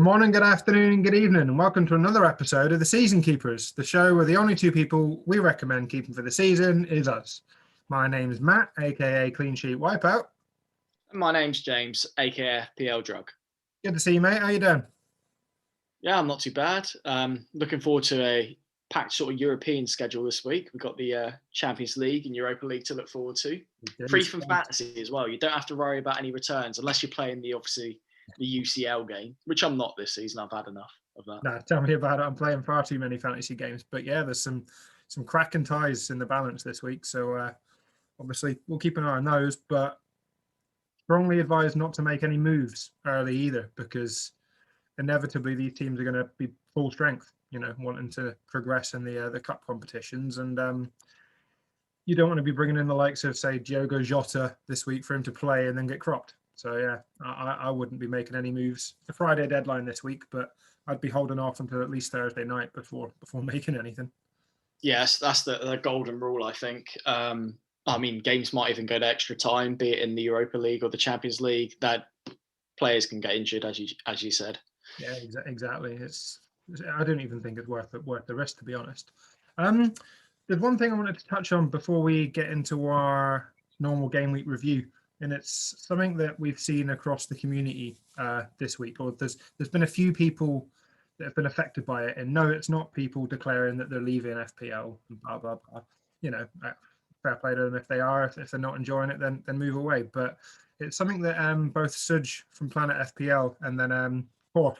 morning, good afternoon, and good evening, and welcome to another episode of the Season Keepers, the show where the only two people we recommend keeping for the season is us. My name's Matt, aka Clean Sheet Wipeout. My name's James, aka FPL Drug. Good to see you, mate. How you doing? Yeah, I'm not too bad. Looking forward to a packed sort of European schedule this week. We've got the Champions League and Europa League to look forward to. Free from fantasy as well. You don't have to worry about any returns unless you're playing the UCL game, which I'm not this season. I've had enough of that. Nah, tell me about it. I'm playing far too many fantasy games, but yeah, there's some cracking ties in the balance this week. So obviously we'll keep an eye on those, but strongly advised not to make any moves early either, because inevitably these teams are going to be full strength, wanting to progress in the cup competitions, and you don't want to be bringing in the likes of, say, Diogo Jota this week for him to play and then get cropped. So yeah, I wouldn't be making any moves. It's a Friday deadline this week, but I'd be holding off until at least Thursday night before making anything. Yes, that's the golden rule, I think. I mean, games might even go to extra time, be it in the Europa League or the Champions League, that players can get injured, as you said. Yeah, exactly. I don't even think it's worth the risk, to be honest. There's one thing I wanted to touch on before we get into our normal game week review, and it's something that we've seen across the community this week. Or there's been a few people that have been affected by it, and no, it's not people declaring that they're leaving FPL and blah blah blah. Fair play to them if they are. If they're not enjoying it, then move away. But it's something that both Sudge from Planet FPL and then Korf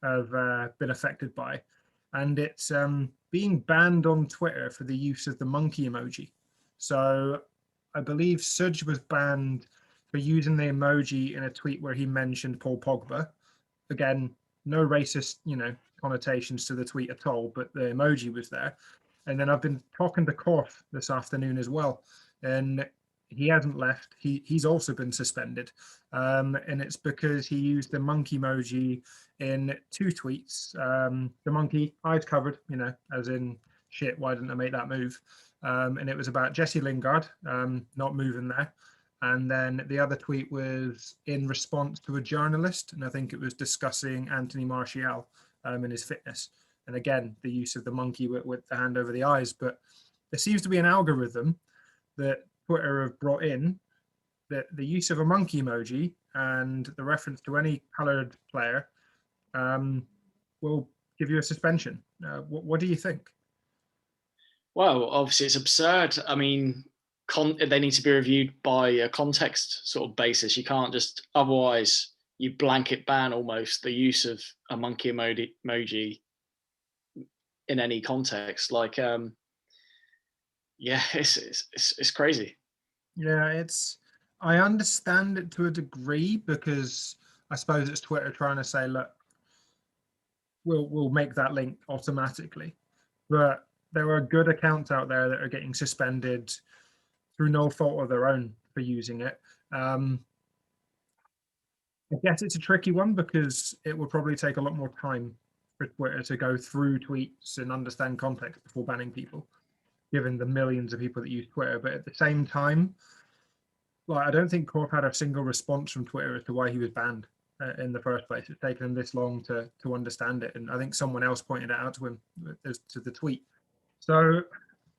have been affected by, and it's being banned on Twitter for the use of the monkey emoji. So I believe Sudge was banned for using the emoji in a tweet where he mentioned Paul Pogba. Again, no racist, connotations to the tweet at all, but the emoji was there. And then I've been talking to Korf this afternoon as well, and he hasn't left. He's also been suspended, and it's because he used the monkey emoji in two tweets. The monkey, eyes covered, as in shit, why didn't I make that move? And it was about Jesse Lingard not moving there. And then the other tweet was in response to a journalist, and I think it was discussing Anthony Martial and his fitness. And again, the use of the monkey with the hand over the eyes. But there seems to be an algorithm that Twitter have brought in that the use of a monkey emoji and the reference to any coloured player will give you a suspension. What do you think? Well, obviously it's absurd. I mean, they need to be reviewed by a context sort of basis. You can't just, otherwise you blanket ban almost the use of a monkey emoji in any context. Like, yeah, it's crazy. Yeah, I understand it to a degree, because I suppose it's Twitter trying to say, look, we'll make that link automatically. But there are good accounts out there that are getting suspended through no fault of their own for using it. I guess it's a tricky one, because it will probably take a lot more time for Twitter to go through tweets and understand context before banning people, given the millions of people that use Twitter. But at the same time, I don't think Korf had a single response from Twitter as to why he was banned in the first place. It's taken him this long to understand it, and I think someone else pointed it out to him as to the tweet. So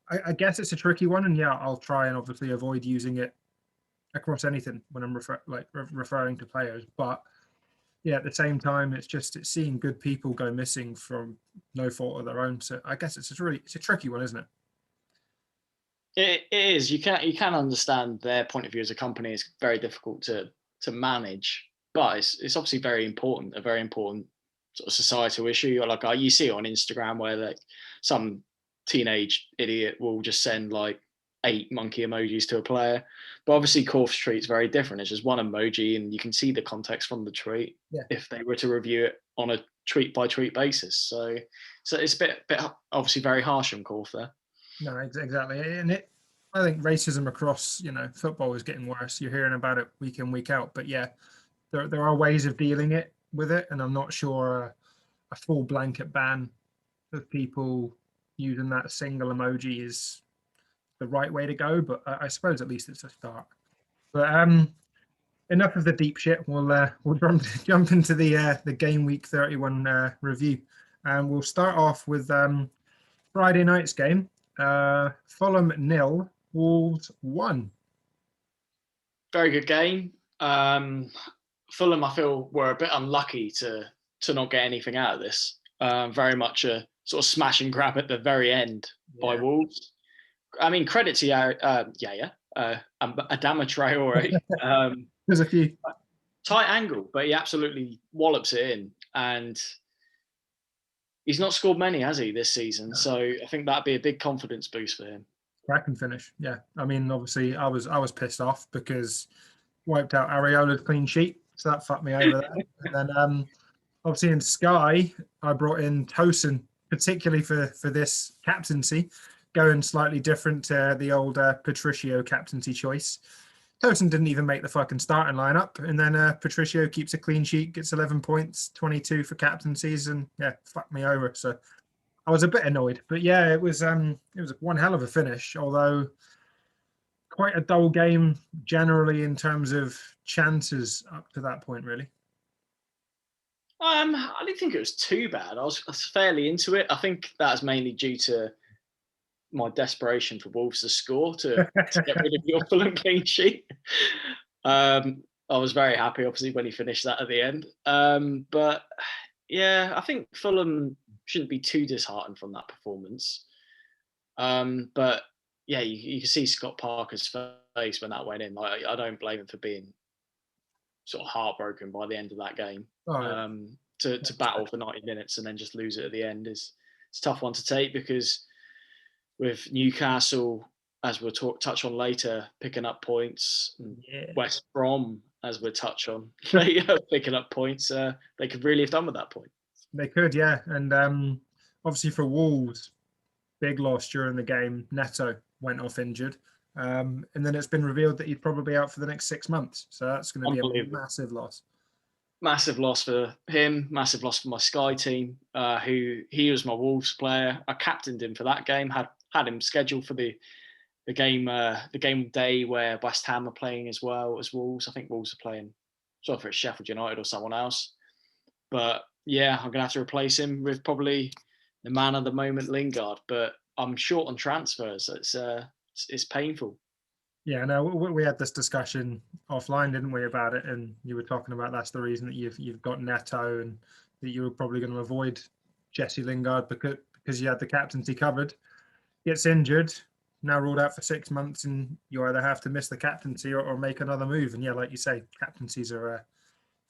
I guess it's a tricky one, and yeah, I'll try and obviously avoid using it across anything when I'm referring to players. But yeah, at the same time, it's seeing good people go missing from no fault of their own. So I guess it's a tricky one, isn't it? It is. You can understand their point of view as a company. It's very difficult to manage, but it's obviously a very important sort of societal issue. Like you see it on Instagram where like some teenage idiot will just send like 8 monkey emojis to a player, but obviously Korf's tweet's very different. It's just one emoji, and you can see the context from the tweet. Yeah. If they were to review it on a tweet by tweet basis, so it's a bit obviously very harsh on Korf there. No, exactly. And I think racism across, football is getting worse. You're hearing about it week in, week out. But yeah, there are ways of dealing with it. And I'm not sure a full blanket ban of people using that single emoji is the right way to go. But I suppose at least it's a start. But enough of the deep shit. We'll jump into the game week 31 review, and we'll start off with Friday night's game. Fulham 0, Wolves 1. Very good game. Fulham, I feel, were a bit unlucky to not get anything out of this. Very much a sort of smash and grab at the very end by Wolves. I mean, credit to Adama Traore. There's a few. Tight angle, but he absolutely wallops it in. And he's not scored many, has he, this season? No. So I think that'd be a big confidence boost for him. Cracking finish, yeah. I mean, obviously, I was pissed off because wiped out Areola's clean sheet, so that fucked me over there. And then, obviously, in Sky, I brought in Tosin, particularly for this captaincy, going slightly different to the old Patricio captaincy choice. Tosin didn't even make the fucking starting lineup, and then Patricio keeps a clean sheet, gets 11 points, 22 for captaincies, and yeah, fucked me over. So I was a bit annoyed, but yeah, it was one hell of a finish. Although quite a dull game generally in terms of chances up to that point, really. I didn't think it was too bad. I was fairly into it. I think that's mainly due to my desperation for Wolves to score to get rid of your Fulham clean sheet. I was very happy, obviously, when he finished that at the end. But yeah, I think Fulham shouldn't be too disheartened from that performance. But yeah, you can see Scott Parker's face when that went in. Like, I don't blame him for being sort of heartbroken by the end of that game. To battle for 90 minutes and then just lose it at the end it's a tough one to take, because with Newcastle, as we'll touch on later, picking up points, West Brom, as we'll touch on later, picking up points, they could really have done with that point. They could, yeah. And obviously for Wolves, big loss during the game. Neto went off injured. And then it's been revealed that he's probably out for the next 6 months. So that's going to be a massive loss. Massive loss for him, massive loss for my Sky team, he was my Wolves player. I captained him for that game, had him scheduled for the game day where West Ham are playing as well as Wolves. I think Wolves are playing sort of for Sheffield United or someone else. But yeah, I'm going to have to replace him with probably the man of the moment, Lingard. But I'm short on transfers. It's painful. Yeah, no, we had this discussion offline, didn't we, about it? And you were talking about that's the reason that you've got Neto, and that you were probably going to avoid Jesse Lingard because you had the captaincy covered. Gets injured, now ruled out for 6 months, and you either have to miss the captaincy or make another move. And yeah, like you say, captaincies are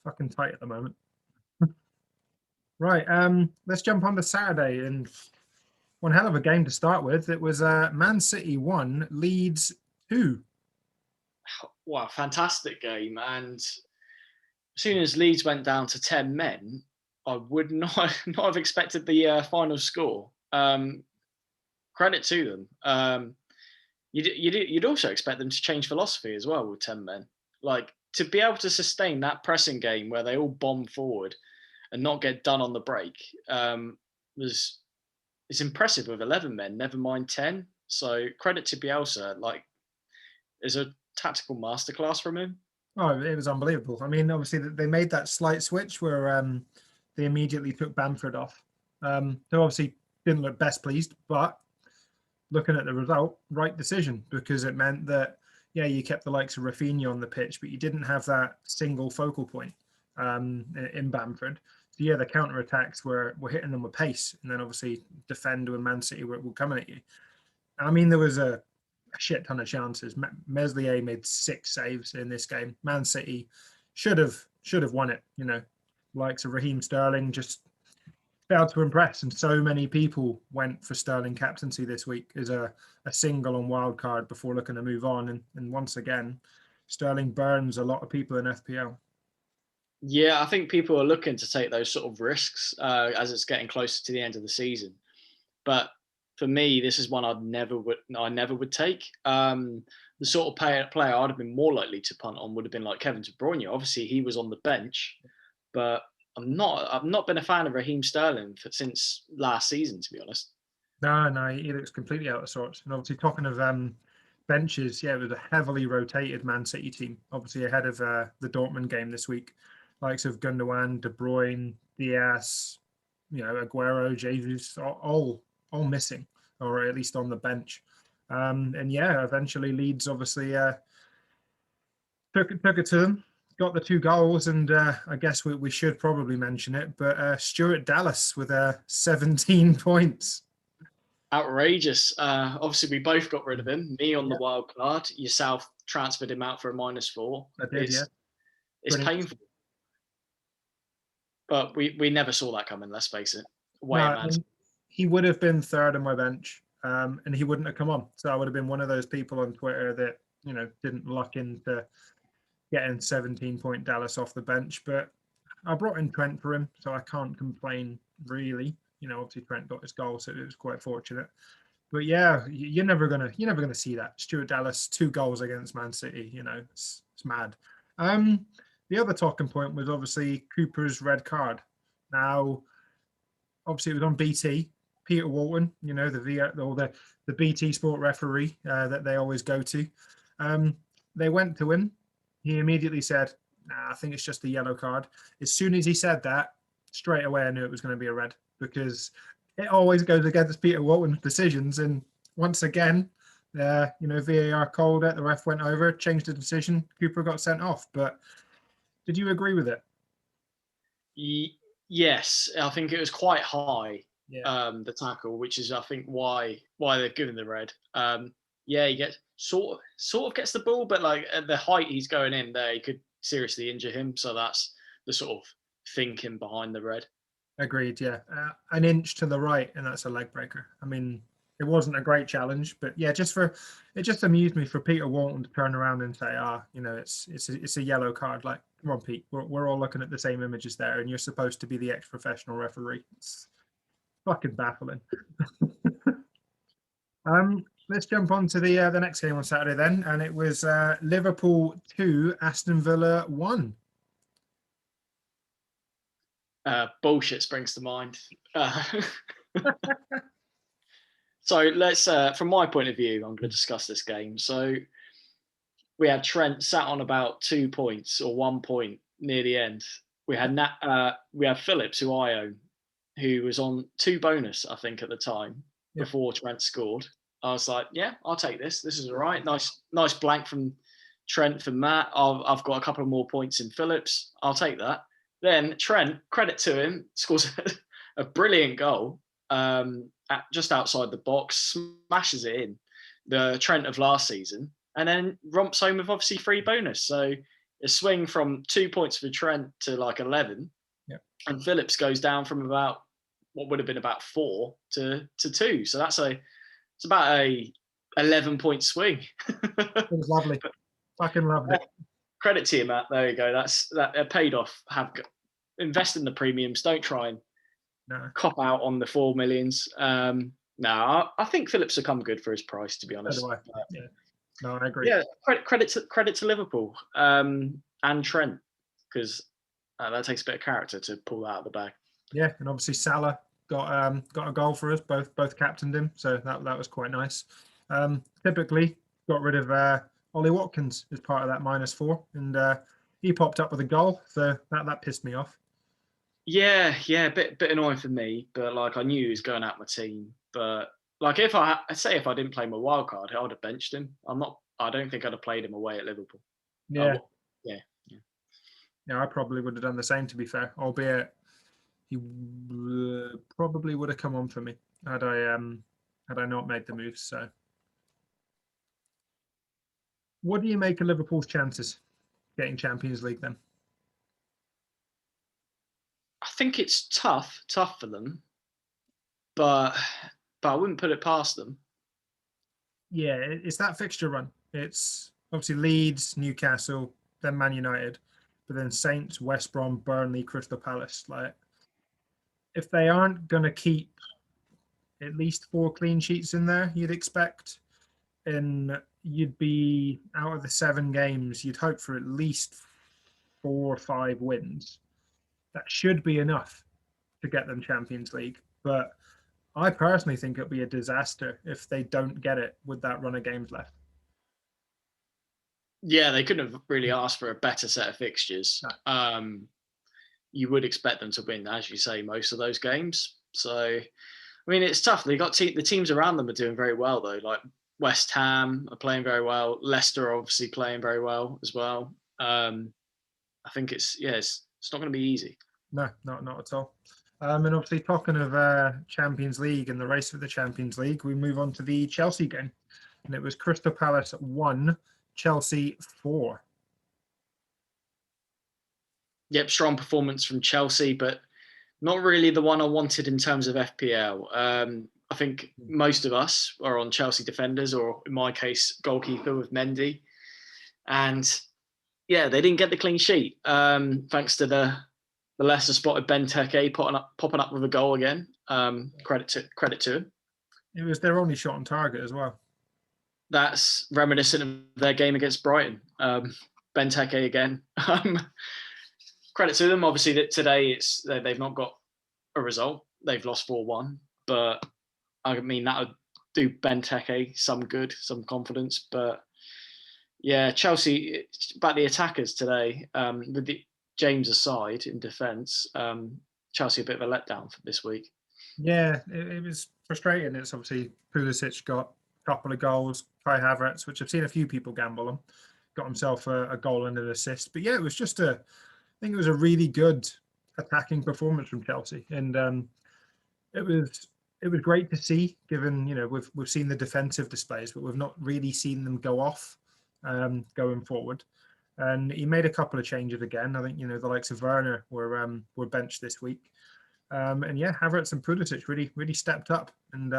fucking tight at the moment. Right, let's jump on to Saturday, and one hell of a game to start with. It was Man City 1, Leeds 2. Wow, fantastic game. And as soon as Leeds went down to 10 men, I would not have expected the final score. Credit to them. You'd also expect them to change philosophy as well with 10 men. Like, to be able to sustain that pressing game where they all bomb forward and not get done on the break it's impressive with 11 men, never mind 10. So credit to Bielsa. Like, there's a tactical masterclass from him. Oh, it was unbelievable. I mean, obviously they made that slight switch where they immediately took Bamford off. They obviously didn't look best pleased, but looking at the result, right decision, because it meant that, yeah, you kept the likes of Rafinha on the pitch, but you didn't have that single focal point in Bamford. So yeah, the counter-attacks were hitting them with pace, and then obviously Defender and Man City were coming at you. I mean, there was a shit ton of chances. Meslier made 6 saves in this game. Man City should have won it. You know, likes of Raheem Sterling just failed to impress, and so many people went for Sterling captaincy this week as a single on wildcard before looking to move on. And once again, Sterling burns a lot of people in FPL. Yeah, I think people are looking to take those sort of risks as it's getting closer to the end of the season. But for me, this is one I never would take. The sort of player I'd have been more likely to punt on would have been like Kevin De Bruyne. Obviously, he was on the bench, but I've not been a fan of Raheem Sterling since last season, to be honest. No, he looks completely out of sorts. And obviously, talking of benches, yeah, it was a heavily rotated Man City team, obviously ahead of the Dortmund game this week. Likes of Gundogan, De Bruyne, Diaz, Aguero, Jesus, all missing, or at least on the bench. And yeah, eventually Leeds obviously took it to them, got the 2 goals, and I guess we should probably mention it, but Stuart Dallas with 17 points. Outrageous. Obviously, we both got rid of him. Me on the Yeah. wild card. Yourself transferred him out for a -4. I did, yeah. It's Brilliant. painful. But we never saw that coming, let's face it. No, he would have been third on my bench, and he wouldn't have come on. So I would have been one of those people on Twitter that, didn't luck into getting 17-point Dallas off the bench. But I brought in Trent for him, so I can't complain really. Obviously Trent got his goal, so it was quite fortunate. But yeah, you're never gonna see that. Stuart Dallas, 2 goals against Man City. It's mad. The other talking point was obviously Cooper's red card. Now, obviously, it was on BT. Peter Walton, the BT Sport referee that they always go to. They went to him. He immediately said, "Nah, I think it's just a yellow card." As soon as he said that, straight away I knew it was going to be a red, because it always goes against Peter Walton's decisions. And once again, VAR called it. The ref went over, changed the decision. Cooper got sent off. But did you agree with it? Yes, I think it was quite high. Yeah. The tackle, which is I think why they've given the red. Yeah, he gets sort of gets the ball, but like at the height he's going in there, he could seriously injure him. So that's the sort of thinking behind the red. Agreed. Yeah, an inch to the right, and that's a leg breaker. I mean, it wasn't a great challenge, but yeah, it just amused me for Peter Walton to turn around and say, it's a yellow card. Like, come on, Pete, we're all looking at the same images there, and you're supposed to be the ex-professional referee. It's fucking baffling. Let's jump on to the next game on Saturday then, and it was Liverpool 2, Aston Villa 1. Bullshit springs to mind. So let's, from my point of view, I'm going to discuss this game. So we had Trent sat on about 2 points or 1 point near the end. We had Phillips, who I own, who was on 2 bonus, I think, at the time before Trent scored. I was like, yeah, I'll take this. This is all right. Nice blank from Trent for Matt. I've got a couple of more points in Phillips. I'll take that. Then Trent, credit to him, scores a brilliant goal just outside the box, smashes it in, the Trent of last season, and then romps home with obviously 3 bonus. So a swing from 2 points for Trent to like 11, and Phillips goes down from about what would have been about 4 to 2. So it's about a 11-point swing. It was lovely. Fucking loved it. Credit to you, Matt. There you go. That paid off. Invest in the premiums. Don't try and cop out on the 4 millions. No, I think Phillips will come good for his price, to be honest. So do I. Yeah. No, I agree. Yeah, credit to Liverpool and Trent, because that takes a bit of character to pull that out of the bag. Yeah, and obviously Salah got a goal for us. Both captained him, so that was quite nice. Typically got rid of Ollie Watkins as part of that -4, and he popped up with a goal, so that pissed me off. Yeah, a bit annoying for me, but like I knew he was going out my team. But like if I didn't play my wild card, I would have benched him. I don't think I'd have played him away at Liverpool. Yeah. Yeah. Yeah, I probably would have done the same, to be fair, albeit he probably would have come on for me had I not made the moves. So what do you make of Liverpool's chances getting Champions League then? I think it's tough for them, but I wouldn't put it past them. Yeah, it's that fixture run. It's obviously Leeds, Newcastle, then Man United, but then Saints, West Brom, Burnley, Crystal Palace. Like, if they aren't going to keep at least 4 clean sheets in there, you'd expect, and you'd be out of the 7 games, you'd hope for at least 4 or 5 wins. That should be enough to get them Champions League. But I personally think it'll be a disaster if they don't get it with that run of games left. Yeah, they couldn't have really asked for a better set of fixtures. No. You would expect them to win, as you say, most of those games. So, I mean, it's tough. They got the teams around them are doing very well though. Like West Ham are playing very well. Leicester are obviously playing very well as well. I think it's not going to be easy. No, not at all. And obviously, talking of Champions League and the race for the Champions League, we move on to the Chelsea game, and it was Crystal Palace 1, Chelsea 4. Yep, strong performance from Chelsea, but not really the one I wanted in terms of FPL. I think most of us are on Chelsea defenders, or in my case, goalkeeper with Mendy. And yeah, they didn't get the clean sheet, thanks to the Leicester spotted Benteke popping up with a goal again. Credit to him. It was their only shot on target as well. That's reminiscent of their game against Brighton. Benteke again. Credit to them. Obviously, that today they've not got a result. They've lost 4-1, but I mean that would do Benteke some good, some confidence. But yeah, Chelsea about the attackers today. With the James aside in defence, Chelsea a bit of a letdown for this week. Yeah, it was frustrating. It's obviously Pulisic got a couple of goals. Kai Havertz, which I've seen a few people gamble on, got himself a goal and an assist. But yeah, it was just I think it was a really good attacking performance from Chelsea, and it was great to see. Given we've seen the defensive displays, but we've not really seen them go off going forward. And he made a couple of changes again. I think the likes of Werner were benched this week. And yeah, Havertz and Pulisic really stepped up and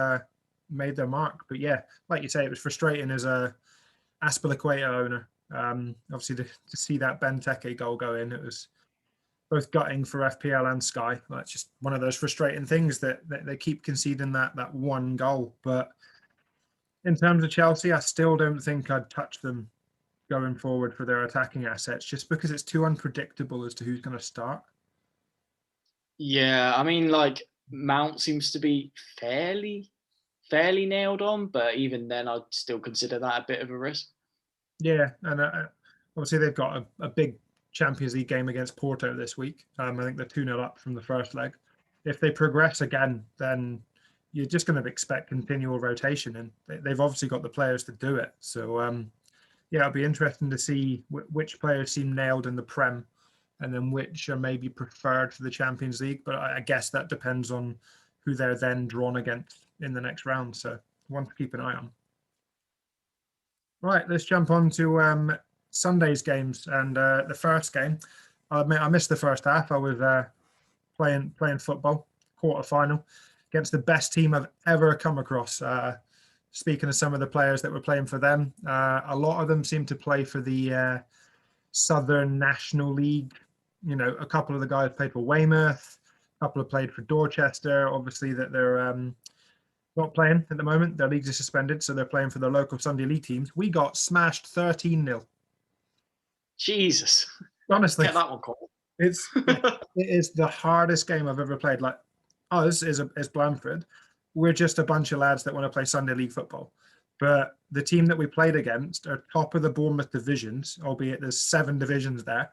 made their mark. But yeah, like you say, it was frustrating as a Aspilicueta owner. Obviously, to see that Benteke goal go in, it was both gutting for FPL and Sky. That's just one of those frustrating things that they keep conceding that one goal. But in terms of Chelsea, I still don't think I'd touch them going forward for their attacking assets, just because it's too unpredictable as to who's going to start. Yeah, I mean, like Mount seems to be fairly nailed on, but even then, I'd still consider that a bit of a risk. Yeah, and obviously they've got a big Champions League game against Porto this week. I think they're 2-0 up from the first leg. If they progress again, then you're just going to expect continual rotation, and they've obviously got the players to do it. So yeah, it'll be interesting to see which players seem nailed in the Prem, and then which are maybe preferred for the Champions League. But I guess that depends on who they're then drawn against in the next round. So one to keep an eye on. Right, let's jump on to Sunday's games. And the first game, I admit I missed the first half. I was playing football, quarterfinal, against the best team I've ever come across. Speaking of some of the players that were playing for them, a lot of them seem to play for the Southern National League. A couple of the guys played for Weymouth, a couple have played for Dorchester. Obviously, that they're not playing at the moment. Their leagues are suspended, so they're playing for their local Sunday League teams. We got smashed 13-0. Jesus. Honestly, Get that one called. it is the hardest game I've ever played. Like us is Blandford. We're just a bunch of lads that want to play Sunday League football. But the team that we played against are top of the Bournemouth divisions, albeit there's 7 divisions there.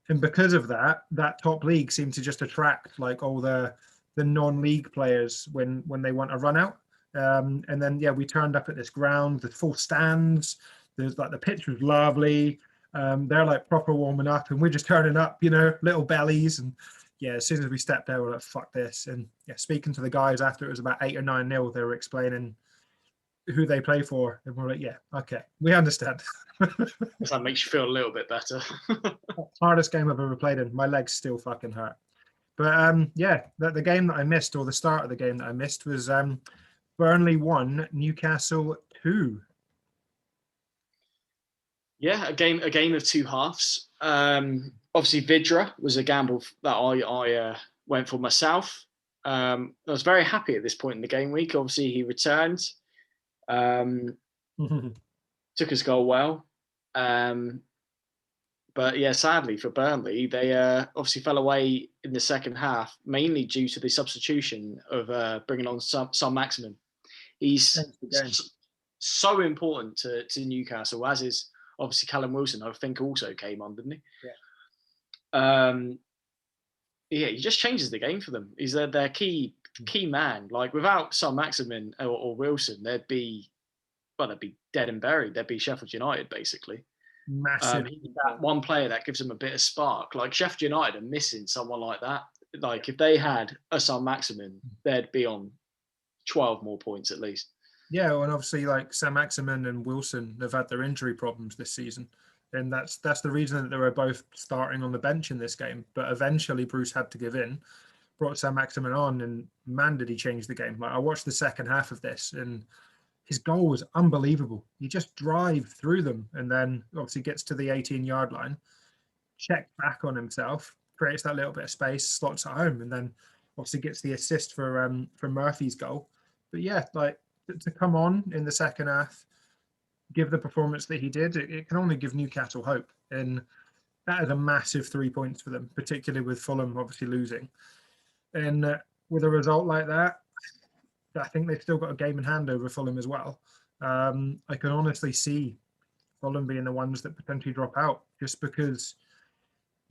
And because of that top league seemed to just attract like all the non-league players when they want a run out. And then yeah, we turned up at this ground, the full stands. There's like the pitch was lovely. They're like proper warming up, and we're just turning up, little bellies. And yeah, as soon as we stepped there, we're like, fuck this. And yeah, speaking to the guys after it was about 8 or 9-0, they were explaining who they play for, and we're like, yeah, okay, we understand. That makes you feel a little bit better. Hardest game I've ever played in. My legs still fucking hurt. But yeah, the game that I missed, or the start of the game that I missed, was Burnley 1, Newcastle 2. Yeah, a game of two halves. Obviously, Vidra was a gamble that I went for myself. I was very happy at this point in the game week. Obviously, he returned, took his goal well. But yeah, sadly for Burnley, they obviously fell away in the second half, mainly due to the substitution of bringing on Son Maximin. He's so important to Newcastle, as is Obviously, Callum Wilson, I think, also came on, didn't he? Yeah. Yeah, he just changes the game for them. He's their key man. Like without Saint-Maximin or Wilson, they'd be dead and buried. They'd be Sheffield United basically. Massive. He's that one player that gives them a bit of spark. Like Sheffield United are missing someone like that. Like if they had a Saint-Maximin, they'd be on 12 more points at least. Yeah, and obviously like Saint-Maximin and Wilson have had their injury problems this season. And that's the reason that they were both starting on the bench in this game. But eventually Bruce had to give in, brought Saint-Maximin on, and man, did he change the game. Like I watched the second half of this, and his goal was unbelievable. He just drives through them and then obviously gets to the 18-yard line, checks back on himself, creates that little bit of space, slots it home, and then obviously gets the assist for Murphy's goal. But yeah, like to come on in the second half, give the performance that he did, it can only give Newcastle hope. And that is a massive 3 points for them, particularly with Fulham obviously losing. And with a result like that, I think they've still got a game in hand over Fulham as well. I can honestly see Fulham being the ones that potentially drop out just because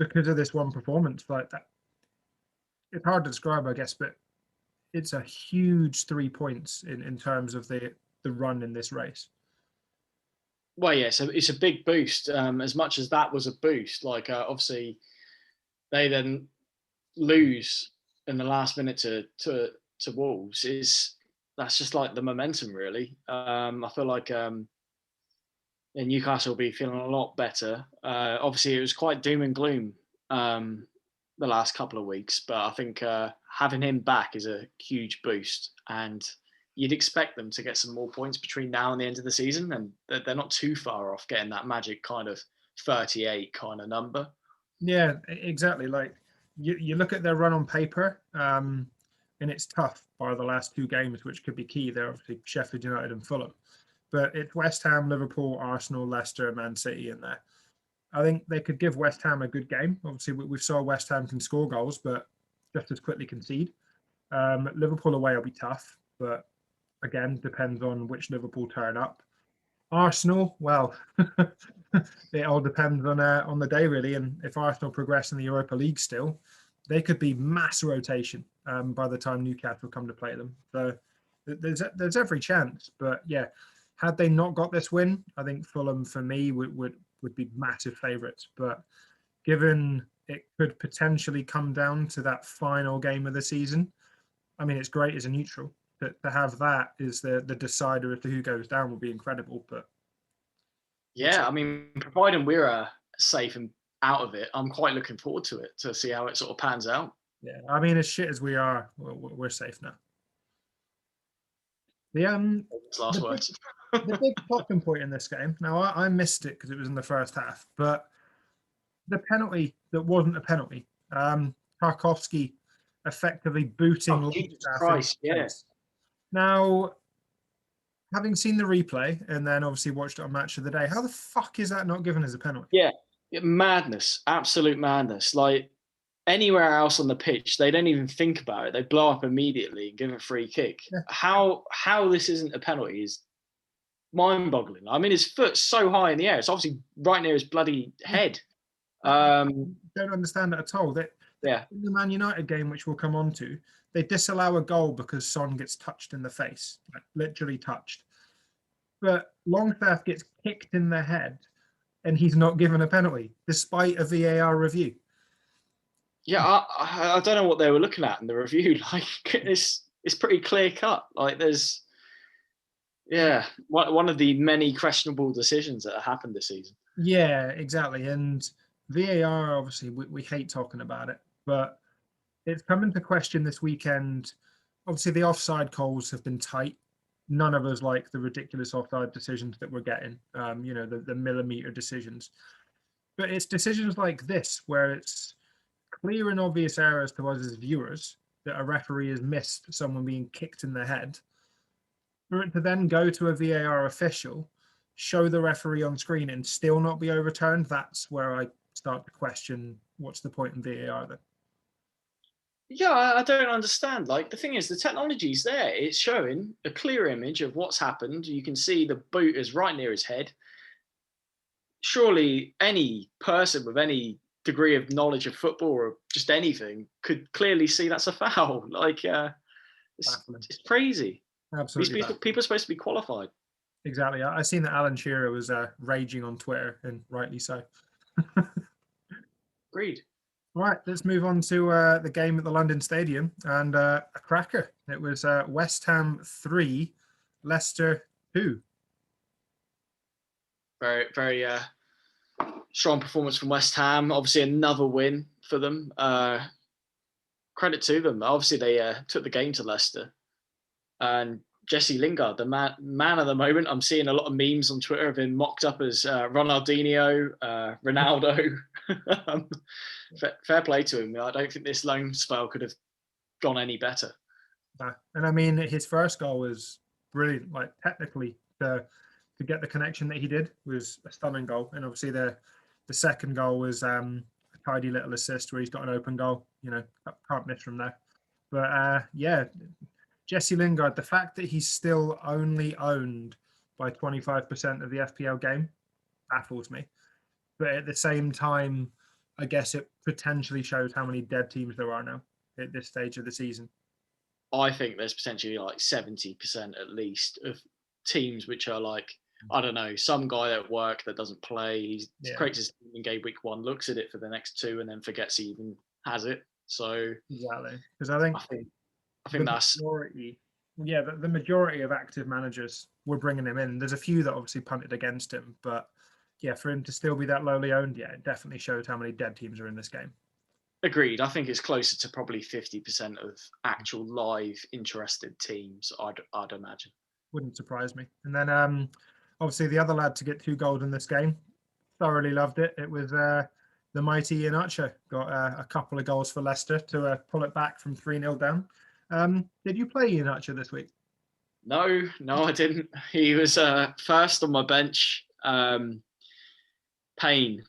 of this one performance. Like that, it's hard to describe, I guess, but it's a huge 3 points in terms of the run in this race. Well, yeah, so it's a big boost. As much as that was a boost, like obviously they then lose in the last minute to Wolves. That's just like the momentum, really. I feel like Newcastle will be feeling a lot better. Obviously, it was quite doom and gloom the last couple of weeks, but I think having him back is a huge boost, and you'd expect them to get some more points between now and the end of the season, and they're not too far off getting that magic kind of 38 kind of number. Yeah, exactly. Like you look at their run on paper, and it's tough by the last two games, which could be key. They're obviously Sheffield United and Fulham, but it's West Ham, Liverpool, Arsenal, Leicester, and Man City in there. I think they could give West Ham a good game. Obviously, we saw West Ham can score goals, but just as quickly concede. Liverpool away will be tough, but again, depends on which Liverpool turn up. Arsenal, well, it all depends on the day really. And if Arsenal progress in the Europa League still, they could be mass rotation by the time Newcastle come to play them. So there's every chance. But yeah, had they not got this win, I think Fulham for me would be massive favourites. But given it could potentially come down to that final game of the season, I mean, it's great as a neutral. To have that is the decider as to who goes down will be incredible. But yeah, I mean, providing we're safe and out of it, I'm quite looking forward to it to see how it sort of pans out. Yeah, I mean, as shit as we are, we're safe now. Last words. The big talking point in this game. Now, I missed it because it was in the first half, but the penalty that wasn't a penalty. Tarkowski effectively booting. Oh, Jesus Christ! Yeah. Now, having seen the replay and then obviously watched it on Match of the Day, how the fuck is that not given as a penalty? Yeah, madness, absolute madness. Like anywhere else on the pitch, they don't even think about it. They blow up immediately and give a free kick. Yeah. How this isn't a penalty is mind-boggling. I mean, his foot's so high in the air; it's obviously right near his bloody head. Don't understand it at all. Yeah. In the Man United game, which we'll come on to, they disallow a goal because Son gets touched in the face, like literally touched. But Longstaff gets kicked in the head and he's not given a penalty, despite a VAR review. Yeah, I don't know what they were looking at in the review. Like, it's pretty clear cut. Like, there's, yeah, one of the many questionable decisions that have happened this season. Yeah, exactly. And VAR, obviously, we hate talking about it, but it's come into question this weekend. Obviously, the offside calls have been tight. None of us like the ridiculous offside decisions that we're getting, the millimeter decisions. But it's decisions like this, where it's clear and obvious errors to us as viewers that a referee has missed someone being kicked in the head. For it to then go to a VAR official, show the referee on screen and still not be overturned, that's where I start to question what's the point in VAR then. Yeah, I don't understand. Like, the thing is, the technology's there. It's showing a clear image of what's happened. You can see the boot is right near his head. surely any person with any degree of knowledge of football or just anything could clearly see that's a foul. Like, Baffling. it's crazy. These Absolutely baffling. people are supposed to be qualified. Exactly. I seen that Alan Shearer was raging on Twitter, and rightly so. Agreed. Right, let's move on to the game at the London Stadium, and a cracker. It was West Ham 3, Leicester 2. Very, very strong performance from West Ham. Obviously, another win for them. Credit to them. Obviously, they took the game to Leicester. And Jesse Lingard, the man of the moment. I'm seeing a lot of memes on Twitter of him mocked up as Ronaldinho, Ronaldo. Fair play to him. I don't think this loan spell could have gone any better. And I mean, his first goal was brilliant. Like, technically, to get the connection that he did was a stunning goal. And obviously, the second goal was a tidy little assist where he's got an open goal. You know, can't miss from there. But yeah, Jesse Lingard, the fact that he's still only owned by 25% of the FPL game baffles me. But at the same time, I guess it potentially shows how many dead teams there are now at this stage of the season. I think there's potentially like 70% at least of teams which are like, I don't know, some guy at work that doesn't play, he creates his team in Gameweek 1, looks at it for the next 2, and then forgets he even has it. So exactly, because I think that's majority, the majority of active managers were bringing him in. There's a few that obviously punted against him, but yeah, for him to still be that lowly owned, yeah, it definitely shows how many dead teams are in this game. Agreed. I think it's closer to probably 50% of actual live interested teams, I'd imagine. Wouldn't surprise me. And then obviously the other lad to get 2 goals in this game, thoroughly loved it. It was the mighty Iheanacho. Got a couple of goals for Leicester to pull it back from 3-0 down. Did you play Iheanacho this week? No, I didn't. He was first on my bench. Pain.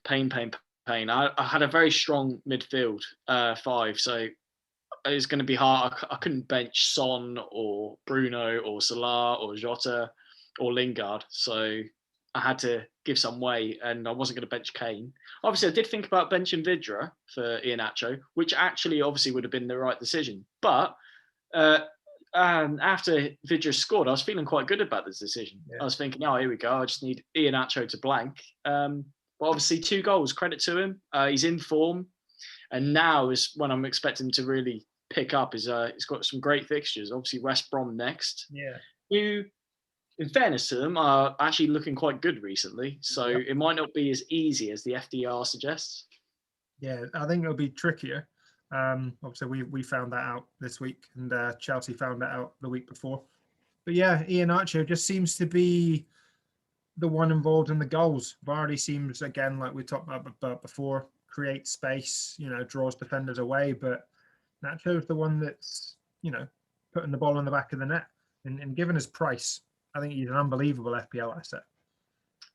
I had a very strong midfield 5, so it was going to be hard. I couldn't bench Son or Bruno or Salah or Jota or Lingard, so I had to give some way, and I wasn't going to bench Kane. Obviously, I did think about benching Vidra for Iheanacho, which actually obviously would have been the right decision. But after Vidra scored, I was feeling quite good about this decision. Yeah. I was thinking, oh, here we go. I just need Iheanacho to blank. But obviously, 2 goals, credit to him. He's in form. And now is when I'm expecting him to really pick up. He's got some great fixtures. Obviously, West Brom next. Yeah. Who, in fairness to them, are actually looking quite good recently. So it might not be as easy as the FDR suggests. Yeah, I think it'll be trickier. Obviously, we found that out this week, and Chelsea found that out the week before. But yeah, Iheanacho just seems to be the one involved in the goals. Vardy seems, again, like we talked about before, creates space, draws defenders away. But Nacho's the one that's, putting the ball in the back of the net. And given his price, I think he's an unbelievable FPL asset.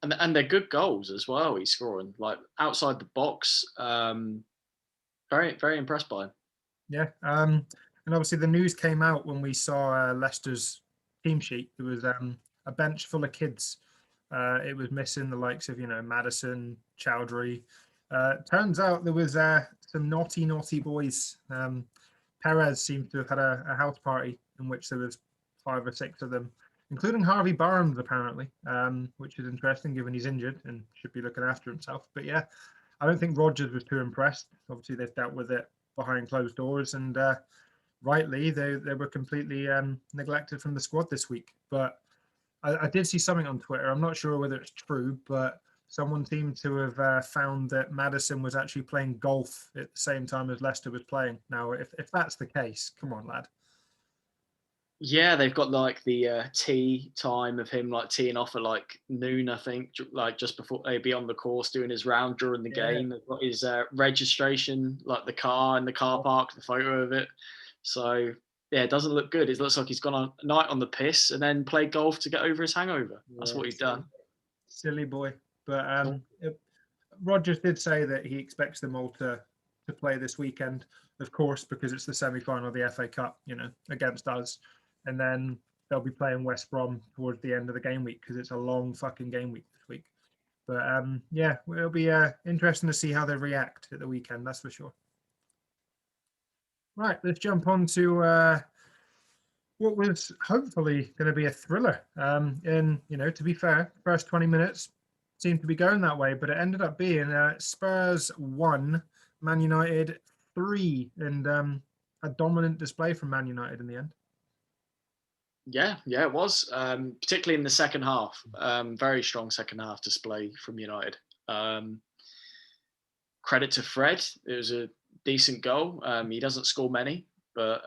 And they're good goals as well. He's scoring like outside the box. Very, very impressed by him. Yeah. And obviously the news came out when we saw Leicester's team sheet. There was a bench full of kids. It was missing the likes of, Maddison, Chowdhury. Turns out there was some naughty boys. Perez seems to have had a house party in which there was 5 or 6 of them, including Harvey Barnes, apparently, which is interesting given he's injured and should be looking after himself. But yeah, I don't think Rodgers was too impressed. Obviously, they've dealt with it behind closed doors, and rightly, they were completely neglected from the squad this week. But I did see something on Twitter. I'm not sure whether it's true, but someone seemed to have found that Maddison was actually playing golf at the same time as Leicester was playing. Now, if that's the case, come on, lad. Yeah, they've got like the tea time of him like teeing off at like noon, I think, like just before he'd be on the course doing his round during the game. They've got his registration, like the car in the car park, the photo of it. So yeah, it doesn't look good. It looks like he's gone on a night on the piss and then played golf to get over his hangover. That's what he's done. Silly boy. But Rodgers did say that he expects them all to play this weekend, of course, because it's the semi-final of the FA Cup, against us. And then they'll be playing West Brom towards the end of the game week because it's a long fucking game week this week. But yeah, it'll be interesting to see how they react at the weekend. That's for sure. Right, let's jump on to what was hopefully going to be a thriller. And to be fair, first 20 minutes seemed to be going that way, but it ended up being Spurs 1, Man United 3, and a dominant display from Man United in the end. Yeah, it was, particularly in the second half. Very strong second half display from United. Credit to Fred. It was a decent goal. He doesn't score many, but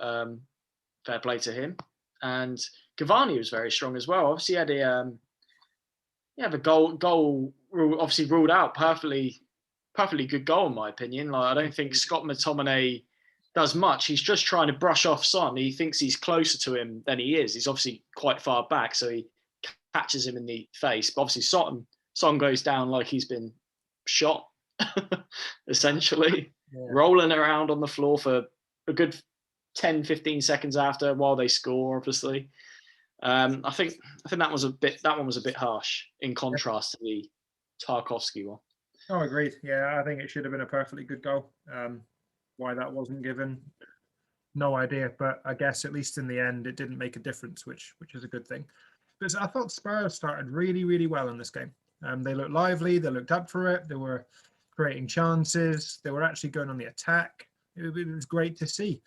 fair play to him. And Cavani was very strong as well. Obviously, he had a goal obviously ruled out. Perfectly good goal in my opinion. Like, I don't think Scott McTominay does much. He's just trying to brush off Son. He thinks he's closer to him than he is. He's obviously quite far back, so he catches him in the face. But obviously, Son goes down like he's been shot, essentially, rolling around on the floor for a good 10, 15 seconds after while they score, obviously. I think that one was a bit harsh in contrast to the Tarkowski one. Oh, agreed. Yeah, I think it should have been a perfectly good goal. Why that wasn't given, no idea. But I guess at least in the end, it didn't make a difference, which is a good thing. Because I thought Spurs started really, really well in this game. They looked lively. They looked up for it. They were creating chances. They were actually going on the attack. It was great to see.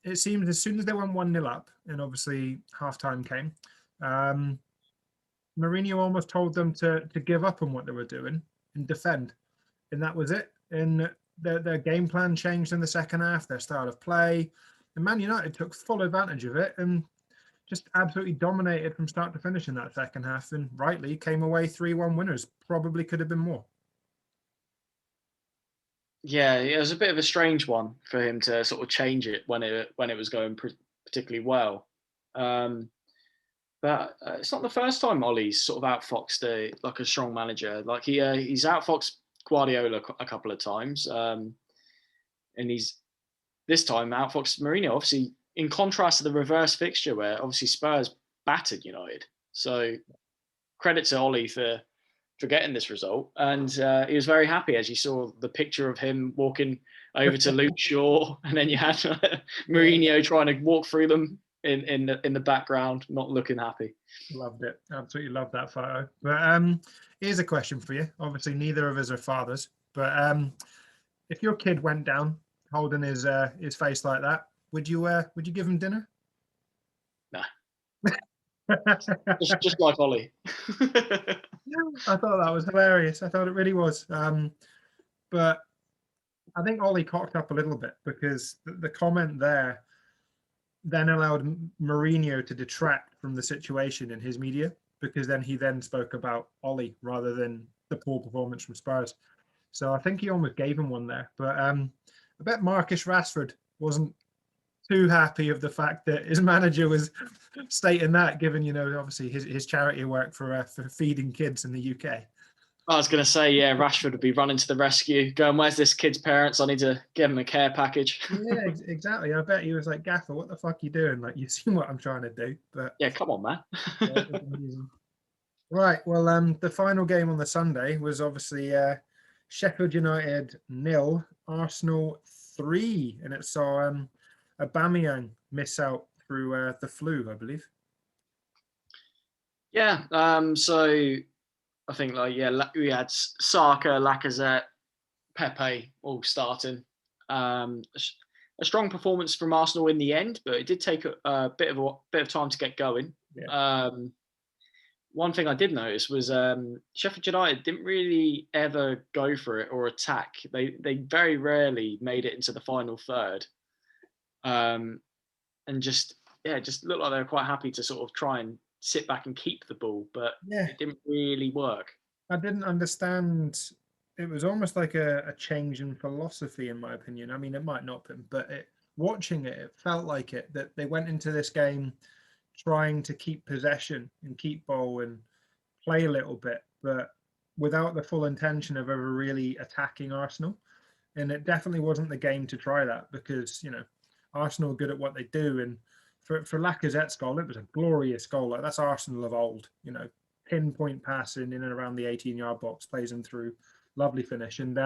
It seemed as soon as they went 1-0 up, and obviously halftime came, Mourinho almost told them to give up on what they were doing and defend. And that was it. And their game plan changed in the second half, their style of play. And Man United took full advantage of it and just absolutely dominated from start to finish in that second half, and rightly came away 3-1 winners. Probably could have been more. Yeah, it was a bit of a strange one for him to sort of change it when it was going particularly well. But it's not the first time Ollie's sort of outfoxed a strong manager. Like he's outfoxed Guardiola a couple of times, and he's this time outfoxed Mourinho. Obviously, in contrast to the reverse fixture where obviously Spurs battered United. So credit to Ollie for getting this result, and he was very happy as you saw the picture of him walking over to Luke Shaw, and then you had Mourinho trying to walk through them in the background, not looking happy. Loved it. Absolutely loved that photo. But here's a question for you. Obviously, neither of us are fathers, but if your kid went down holding his face like that, would you give him dinner? No. just like Ollie. I thought that was hilarious. I thought it really was. But I think Ollie cocked up a little bit because the comment there then allowed Mourinho to detract from the situation in his media, because then he spoke about Ollie rather than the poor performance from Spurs. So I think he almost gave him one there. But I bet Marcus Rashford wasn't too happy of the fact that his manager was stating that, given obviously his charity work for feeding kids in the UK. I was going to say, yeah, Rashford would be running to the rescue, going, "Where's this kid's parents? I need to give him a care package." Yeah, exactly. I bet he was like, "Gaffer, what the fuck are you doing? Like, you've seen what I'm trying to do." But yeah, come on, man. Yeah, right. Well, the final game on the Sunday was obviously Sheffield United 0, Arsenal 3, and it saw Aubameyang miss out through the flu, I believe. Yeah. So I think we had Saka, Lacazette, Pepe all starting. A strong performance from Arsenal in the end, but it did take a bit of time to get going. Yeah. One thing I did notice was Sheffield United didn't really ever go for it or attack. They very rarely made it into the final third, and just looked like they were quite happy to sort of try and sit back and keep the ball, but it didn't really work. I didn't understand. It was almost like a change in philosophy, in my opinion. I mean, it might not have been, but watching it, it felt like it, that they went into this game trying to keep possession and keep ball and play a little bit, but without the full intention of ever really attacking Arsenal. And it definitely wasn't the game to try that, because Arsenal are good at what they do. And for Lacazette's goal, it was a glorious goal. Like, that's Arsenal of old. pinpoint pass in and around the 18-yard box, plays him through. Lovely finish. And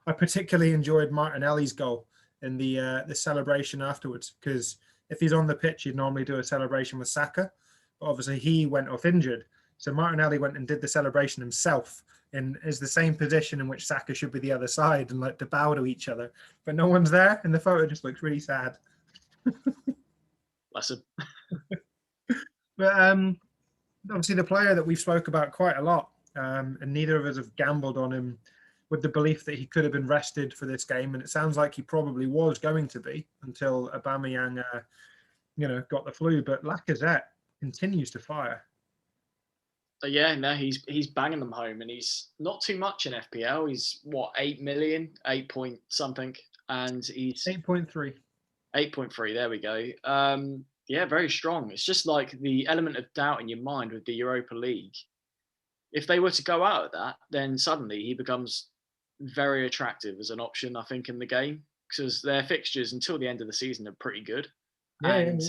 I particularly enjoyed Martinelli's goal in the celebration afterwards, because if he's on the pitch, you'd normally do a celebration with Saka. But obviously, he went off injured. So Martinelli went and did the celebration himself, and is the same position in which Saka should be the other side and like to bow to each other. But no one's there, and the photo just looks really sad. Bless him. But obviously, the player that we've spoke about quite a lot, and neither of us have gambled on him with the belief that he could have been rested for this game, and it sounds like he probably was going to be until Aubameyang, got the flu. But Lacazette continues to fire. Yeah, no, he's banging them home, and he's not too much in FPL. He's what, 8 million, 8 point something, and he's 8.3. 8.3. There we go. Yeah, very strong. It's just like the element of doubt in your mind with the Europa League. If they were to go out of that, then suddenly he becomes very attractive as an option, I think, in the game, because their fixtures until the end of the season are pretty good. And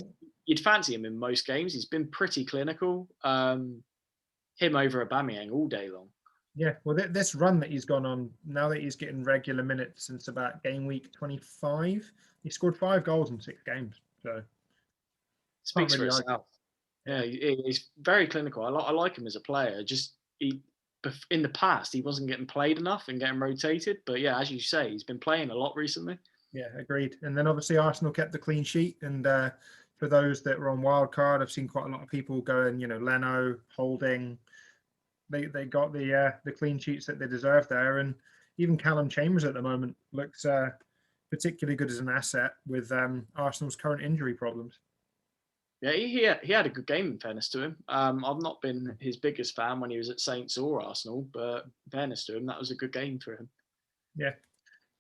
you'd fancy him in most games. He's been pretty clinical. Him over Aubameyang all day long. Yeah, well, this run that he's gone on, now that he's getting regular minutes since about game week 25, he scored 5 goals in 6 games. So speaks for itself. Yeah, he's very clinical. I like him as a player. Just in the past, he wasn't getting played enough and getting rotated. But yeah, as you say, he's been playing a lot recently. Yeah, agreed. And then obviously Arsenal kept the clean sheet. And for those that were on wildcard, I've seen quite a lot of people going, Leno, Holding. They got the clean sheets that they deserve there. And even Callum Chambers at the moment looks particularly good as an asset with Arsenal's current injury problems. Yeah, he had a good game, in fairness to him. I've not been his biggest fan when he was at Saints or Arsenal, but in fairness to him, that was a good game for him. Yeah.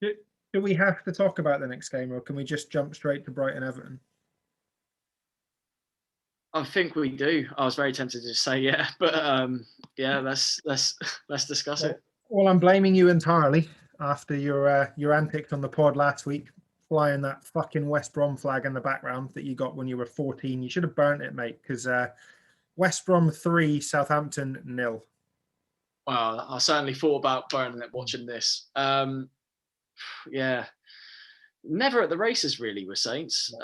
Do we have to talk about the next game, or can we just jump straight to Brighton Everton? I think we do. I was very tempted to say yeah, but yeah, let's discuss it. Well, I'm blaming you entirely after your antics on the pod last week, flying that fucking West Brom flag in the background that you got when you were 14. You should have burnt it, mate, because West Brom 3, Southampton 0. Well, I certainly thought about burning it watching this. Yeah, never at the races really with Saints.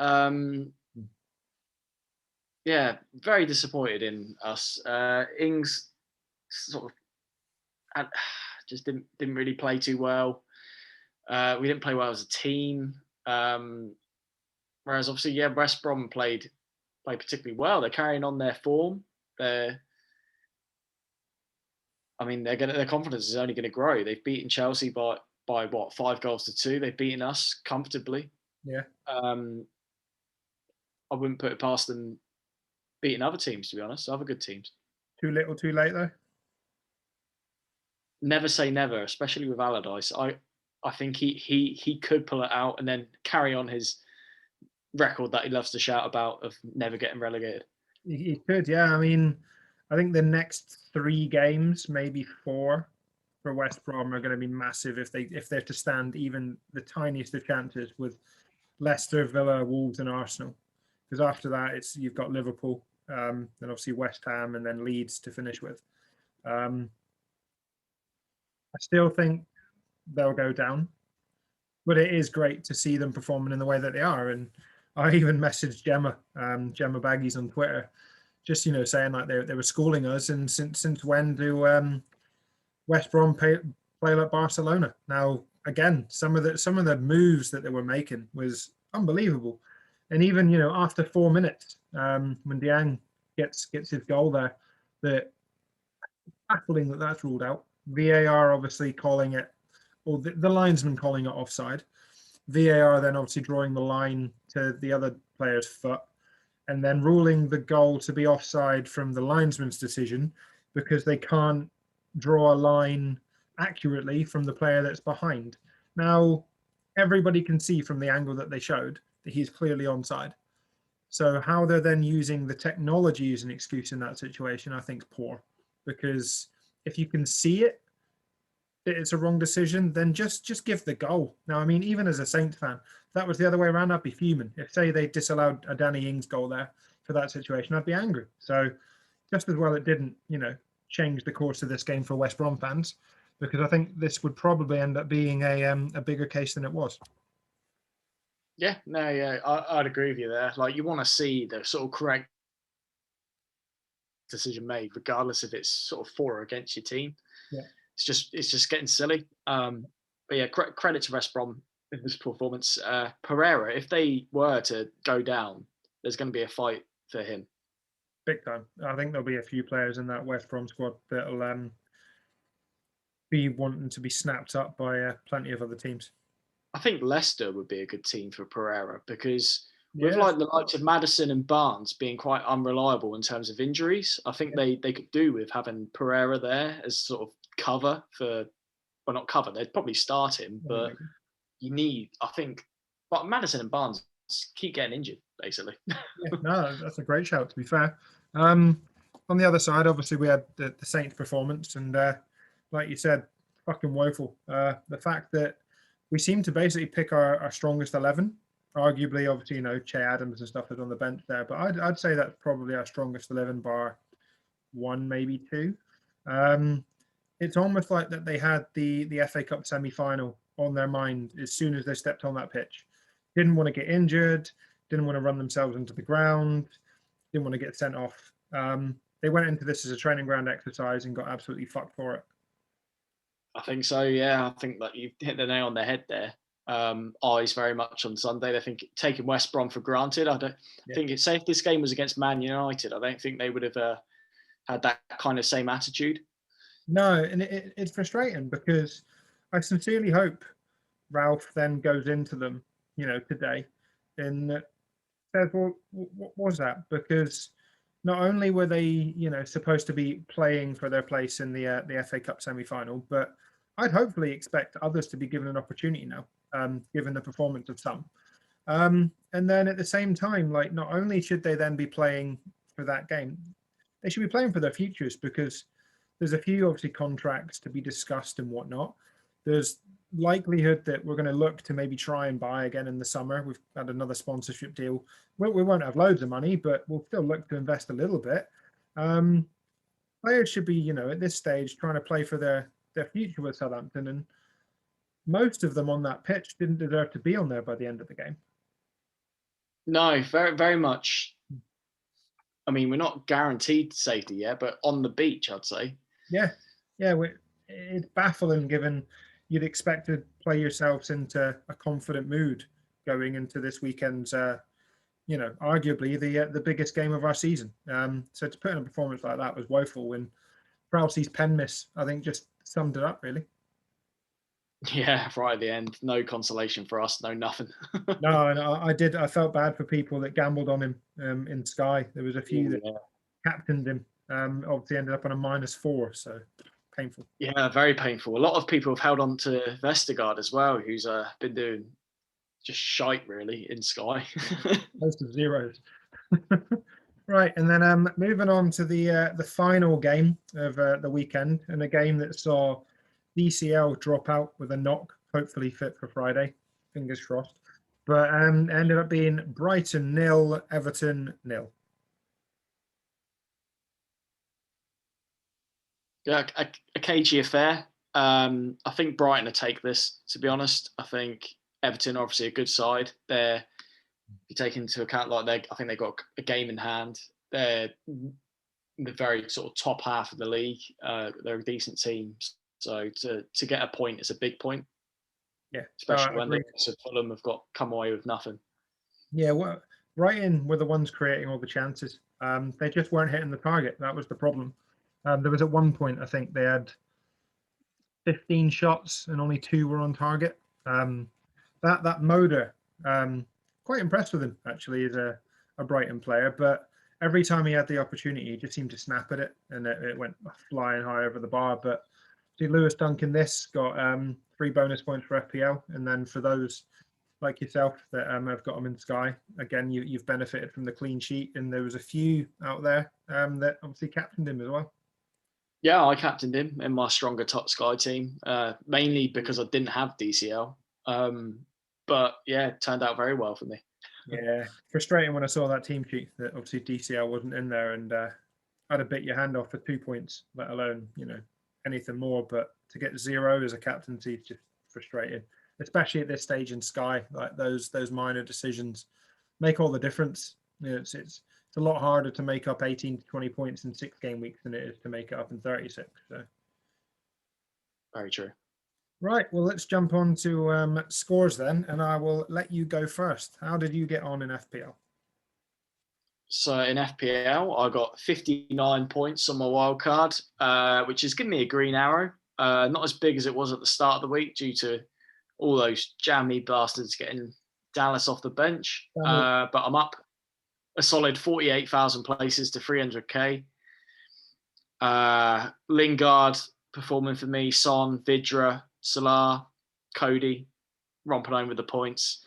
Yeah, very disappointed in us. Ings sort of just didn't really play too well. We didn't play well as a team. Whereas obviously, yeah, West Brom played particularly well. They're carrying on their form. Their confidence is only going to grow. They've beaten Chelsea by what, 5 goals to 2. They've beaten us comfortably. Yeah. I wouldn't put it past them beating other teams, to be honest, other good teams. Too little, too late, though? Never say never, especially with Allardyce. I think he could pull it out and then carry on his record that he loves to shout about of never getting relegated. He could, yeah. I mean, I think the next 3 games, maybe 4, for West Brom are going to be massive if they're to stand even the tiniest of chances with Leicester, Villa, Wolves, and Arsenal. Because after that, you've got Liverpool, then obviously West Ham, and then Leeds to finish with. I still think they'll go down, but it is great to see them performing in the way that they are. And I even messaged Gemma Baggies on Twitter, just saying like they were schooling us. And since when do West Brom play like Barcelona? Now again, some of the moves that they were making was unbelievable. And even, after 4 minutes, when Dieng gets his goal there, baffling that's ruled out. VAR obviously calling it, or the linesman calling it offside. VAR then obviously drawing the line to the other player's foot, and then ruling the goal to be offside from the linesman's decision because they can't draw a line accurately from the player that's behind. Now, everybody can see from the angle that they showed that he's clearly onside. So how they're then using the technology as an excuse in that situation, I think is poor. Because if you can see it, that it's a wrong decision, then just give the goal. Now, I mean, even as a Saints fan, if that was the other way around, I'd be fuming. If, say, they disallowed a Danny Ings goal there for that situation, I'd be angry. So just as well it didn't, change the course of this game for West Brom fans, because I think this would probably end up being a bigger case than it was. Yeah, no, yeah, I'd agree with you there. Like, you want to see the sort of correct decision made, regardless if it's sort of for or against your team. Yeah. It's just getting silly. But yeah, credit to West Brom in this performance. Pereira, if they were to go down, there's going to be a fight for him. Big time. I think there'll be a few players in that West Brom squad that'll be wanting to be snapped up by plenty of other teams. I think Leicester would be a good team for Pereira, because with Yeah, like the likes of Maddison and Barnes being quite unreliable in terms of injuries, I think they could do with having Pereira there as sort of cover for, well, not cover, they'd probably start him, but you need, I think, but Maddison and Barnes keep getting injured, basically. yeah, no, that's a great shout, to be fair. On the other side, obviously, we had the Saints performance, and like you said, fucking woeful. The fact that we seem to basically pick our strongest 11. Arguably, obviously, you know, Che Adams and stuff is on the bench there, but I'd say that's probably our strongest 11 bar one, maybe two. It's almost like that they had the FA Cup semi-final on their mind as soon as they stepped on that pitch. Didn't want to get injured, didn't want to run themselves into the ground, didn't want to get sent off. They went into this as a training ground exercise and got absolutely fucked for it. I think so, yeah. I think that you've hit the nail on the head there. Eyes very much on Sunday. I think taking West Brom for granted. I think it's safe. This game was against Man United. I don't think they would have had that kind of same attitude. No, and it's frustrating because I sincerely hope Ralph then goes into them, you know, today and says, well, what was that? Because not only were they, you know, supposed to be playing for their place in the FA Cup semi-final, but I'd hopefully expect others to be given an opportunity now, given the performance of some. And then at the same time, like, not only should they then be playing for that game, they should be playing for their futures, because there's a few obviously contracts to be discussed and whatnot. There's likelihood that we're going to look to maybe try and buy again in the summer. We've had another sponsorship deal. We won't have loads of money, but we'll still look to invest a little bit. Players should be, you know, at this stage trying to play for their future with Southampton, and most of them on that pitch didn't deserve to be on there by the end of the game. No, very, very much. I mean, we're not guaranteed safety yet, but on the beach, I'd say. Yeah, it's baffling given you'd expect to play yourselves into a confident mood going into this weekend's, you know, arguably the biggest game of our season. So to put in a performance like that was woeful. And Prowsey's pen miss, I think, just summed it up, really. Yeah, right at the end. No consolation for us, no nothing. No, and I felt bad for people that gambled on him in Sky. There was a few that captained him. Obviously ended up on a -4, so painful. Yeah, very painful. A lot of people have held on to Vestergaard as well, who's been doing just shite really in Sky. Most of zeros. Right, and then moving on to the final game of the weekend, and a game that saw DCL drop out with a knock, hopefully fit for Friday, fingers crossed. But ended up being Brighton 0, Everton 0. Yeah, a cagey affair. I think Brighton will take this, to be honest. I think Everton are obviously a good side. If you take into account, like, I think they've got a game in hand. They're the very sort of top half of the league. They're a decent team. So to get a point is a big point. Yeah, especially when the Fulham have come away with nothing. Yeah, well, Brighton were the ones creating all the chances. They just weren't hitting the target. That was the problem. There was at one point, I think they had 15 shots and only 2 were on target. That Moder, quite impressed with him actually as a Brighton player, but every time he had the opportunity, he just seemed to snap at it, and it went flying high over the bar. But see, Lewis Duncan this got 3 bonus points for FPL, and then for those like yourself that have got them in Sky, again, you've benefited from the clean sheet, and there was a few out there that obviously captained him as well. Yeah, I captained him in my stronger top Sky team, mainly because I didn't have DCL. But yeah, it turned out very well for me. Yeah, frustrating when I saw that team sheet that obviously DCL wasn't in there, and I'd have bit your hand off for 2 points, let alone, anything more. But to get 0 as a captaincy is just frustrating, especially at this stage in Sky. Like those minor decisions make all the difference. It's a lot harder to make up 18 to 20 points in 6 game weeks than it is to make it up in 36. So Very true. right, well, let's jump on to scores then, and I will let you go first. How did you get on in FPL? So in FPL, I got 59 points on my wild card, which is giving me a green arrow. Not as big as it was at the start of the week due to all those jammy bastards getting Dallas off the bench. But I'm up a solid 48,000 places to 300k. Lingard performing for me, Son, Vidra, Salah, Cody, romping home with the points.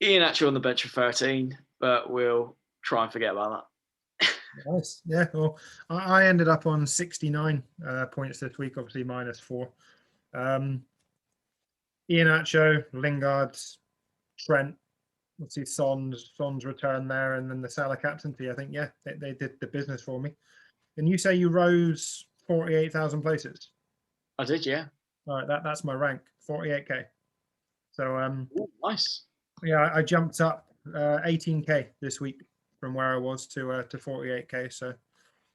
Ian actually on the bench for 13, but we'll try and forget about that. Nice. Yeah, well, I ended up on 69 points this week, obviously -4. Ian Acho, Lingard, Trent, let's see, Son's return there, and then the Salah captaincy. I think, yeah, they did the business for me. And you say you rose 48,000 places? I did, yeah. All right, that's my rank, 48k. So Ooh, nice. Yeah, I jumped up 18k this week from where I was to 48k. So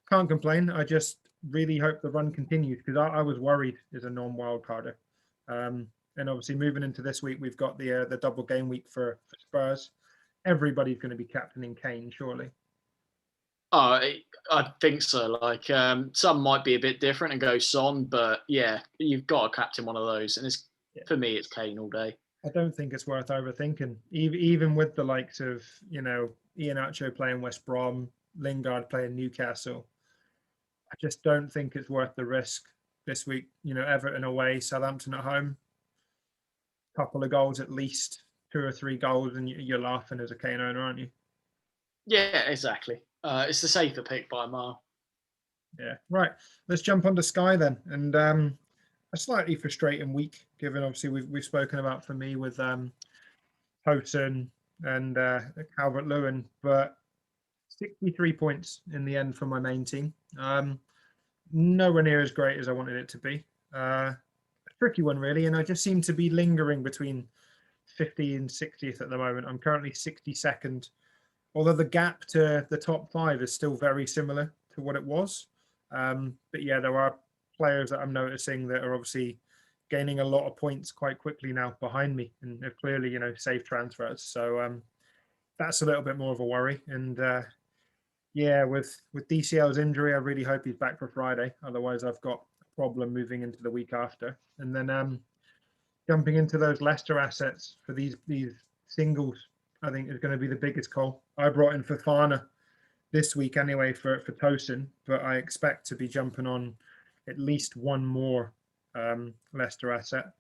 can't complain. I just really hope the run continues because I was worried as a non-wildcarder. And obviously moving into this week, we've got the double game week for Spurs. Everybody's going to be captaining Kane, surely. Oh, I think so. Like some might be a bit different and go Son, but yeah, you've got to captain one of those. And for me, it's Kane all day. I don't think it's worth overthinking, even with the likes of Ian Acho playing West Brom, Lingard playing Newcastle. I just don't think it's worth the risk this week. Everton away, Southampton at home, couple of goals at least, 2 or 3 goals, and you're laughing as a Kane owner, aren't you? Yeah, exactly. It's the safer pick by a mile. Yeah, right. Let's jump onto Sky then, and a slightly frustrating week, given obviously we've spoken about for me with Houghton and Calvert-Lewin, but 63 points in the end for my main team. Nowhere near as great as I wanted it to be. A tricky one, really, and I just seem to be lingering between 50 and 60th at the moment. I'm currently 62nd, although the gap to the top 5 is still very similar to what it was. But yeah, there are players that I'm noticing that are obviously gaining a lot of points quite quickly now behind me and have clearly, safe transfers. So that's a little bit more of a worry. And yeah, with DCL's injury, I really hope he's back for Friday. Otherwise, I've got a problem moving into the week after. And then jumping into those Leicester assets for these singles, I think is going to be the biggest call. I brought in Fofana this week anyway for Tosin, but I expect to be jumping on at least one more Leicester asset.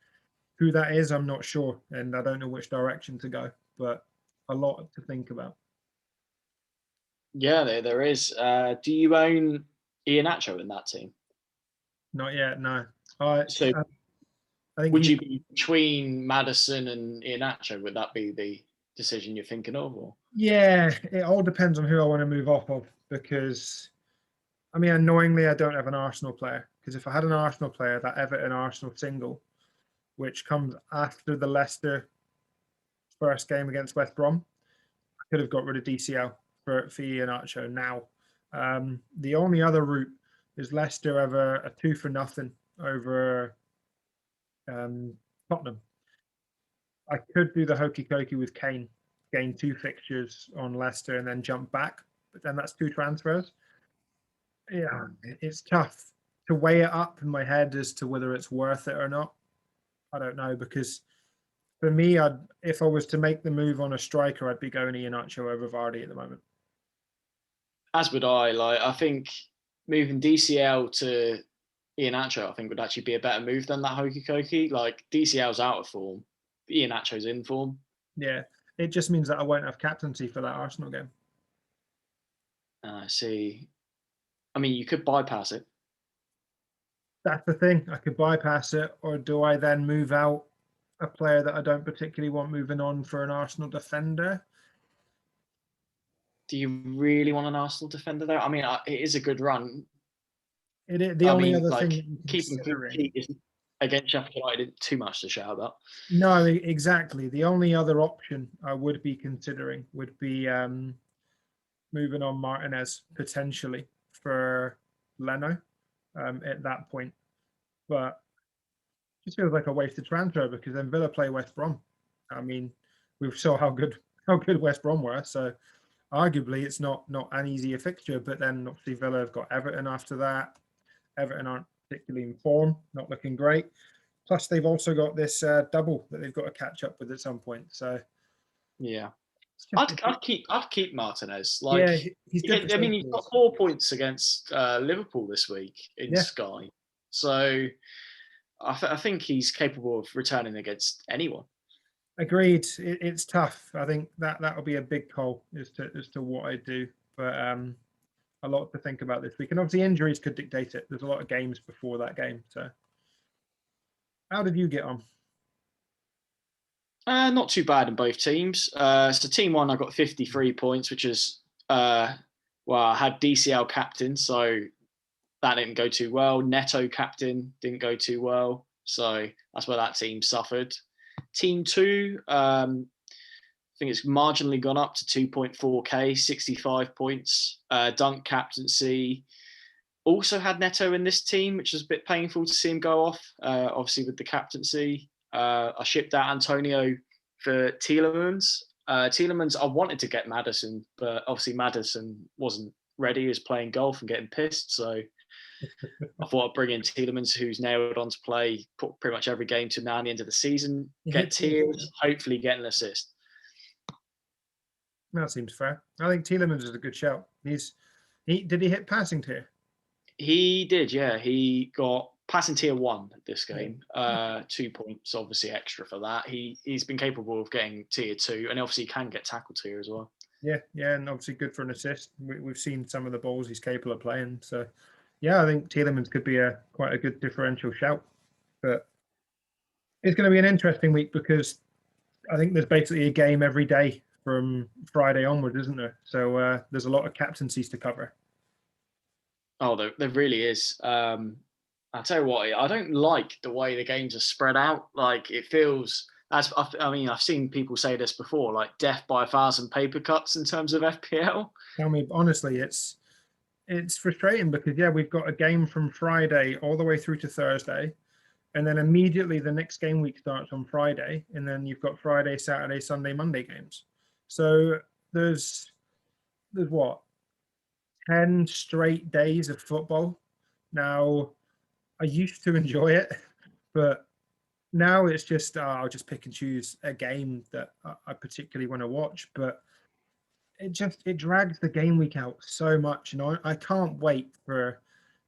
Who that is, I'm not sure, and I don't know which direction to go, but a lot to think about. Yeah, there is. Do you own Ian Acho in that team? Not yet, no. So I think would you be between Maddison and Ian Acho? Would that be the decision you're thinking of? Or? Yeah, it all depends on who I want to move off of because, I mean, annoyingly, I don't have an Arsenal player because if I had an Arsenal player, that Everton Arsenal single, which comes after the Leicester first game against West Brom, I could have got rid of DCL for Ian Acho now. The only other route is Leicester have a 2-0 over Tottenham. I could do the hokey cokey with Kane, gain 2 fixtures on Leicester and then jump back, but then that's 2 transfers. Yeah, it's tough to weigh it up in my head as to whether it's worth it or not. I don't know because for me, if I was to make the move on a striker, I'd be going Ian Acho over Vardy at the moment. As would I. Like, I think moving DCL to Ian Acho, I think would actually be a better move than that hokey cokey. Like DCL's out of form, Ian Acho's in form. Yeah, it just means that I won't have captaincy for that Arsenal game. I see. I mean, you could bypass it. That's the thing. I could bypass it, or do I then move out a player that I don't particularly want moving on for an Arsenal defender? Do you really want an Arsenal defender though? I mean, it is a good run. The I only mean, other thing like that you're keeping clean considering. sheet is against Sheffield United isn't too much to shout about. No, exactly. The only other option I would be considering would be moving on Martinez potentially for Leno at that point. But it just feels like a wasted transfer because then Villa play West Brom. I mean, we saw how good West Brom were, so arguably it's not an easier fixture. But then obviously Villa have got Everton after that. Everton aren't particularly in form, not looking great. Plus, they've also got this double that they've got to catch up with at some point. So yeah, just, I'd keep Martinez. Like, yeah, he's good for I mean, he's got safety. 4 points against Liverpool this week in Yeah, Sky, so I think he's capable of returning against anyone. agreed. It's tough. I think that'll be a big call as to what I do. But a lot to think about this week, and obviously injuries could dictate it. There's a lot of games before that game. So, how did you get on? Not too bad in both teams. So team one, I got 53 points, which is I had DCL captain, so that didn't go too well. Neto captain didn't go too well, so that's where that team suffered. Team two, I think it's marginally gone up to 2.4k, 65 points. Dunk captaincy. Also had Neto in this team, which was a bit painful to see him go off, obviously with the captaincy. I shipped out Antonio for Tielemans. Tielemans, I wanted to get Maddison, but obviously Maddison wasn't ready. He was playing golf and getting pissed. So I thought I'd bring in Tielemans, who's nailed on to play pretty much every game to now the end of the season, get tiers, hopefully get an assist. That seems fair. I think Tielemans is a good shout. Did he hit passing tier? He did, yeah. He got passing tier 1 this game. 2 points, obviously extra for that. He's been capable of getting tier 2, and obviously can get tackle tier as well. Yeah, and obviously good for an assist. We've seen some of the balls he's capable of playing. So, yeah, I think Tielemans could be quite a good differential shout. But it's going to be an interesting week because I think there's basically a game every day from Friday onwards, isn't there? So there's a lot of captaincies to cover. Oh, there really is. I'll tell you what, I don't like the way the games are spread out. Like, it feels, I've seen people say this before, like death by 1,000 paper cuts in terms of FPL. Tell me honestly, it's frustrating because we've got a game from Friday all the way through to Thursday, and then immediately the next game week starts on Friday, and then you've got Friday, Saturday, Sunday, Monday games. So there's what, 10 straight days of football. Now, I used to enjoy it, but now it's just I'll just pick and choose a game that I particularly want to watch. But it drags the game week out so much, and I can't wait for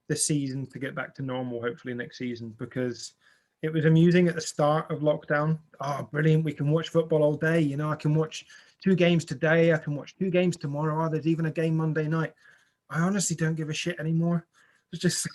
the season to get back to normal, hopefully next season, because it was amusing at the start of lockdown. Oh, brilliant, we can watch football all day. I can watch 2 games today, I can watch 2 games tomorrow. There's even a game Monday night. I honestly don't give a shit anymore. It's just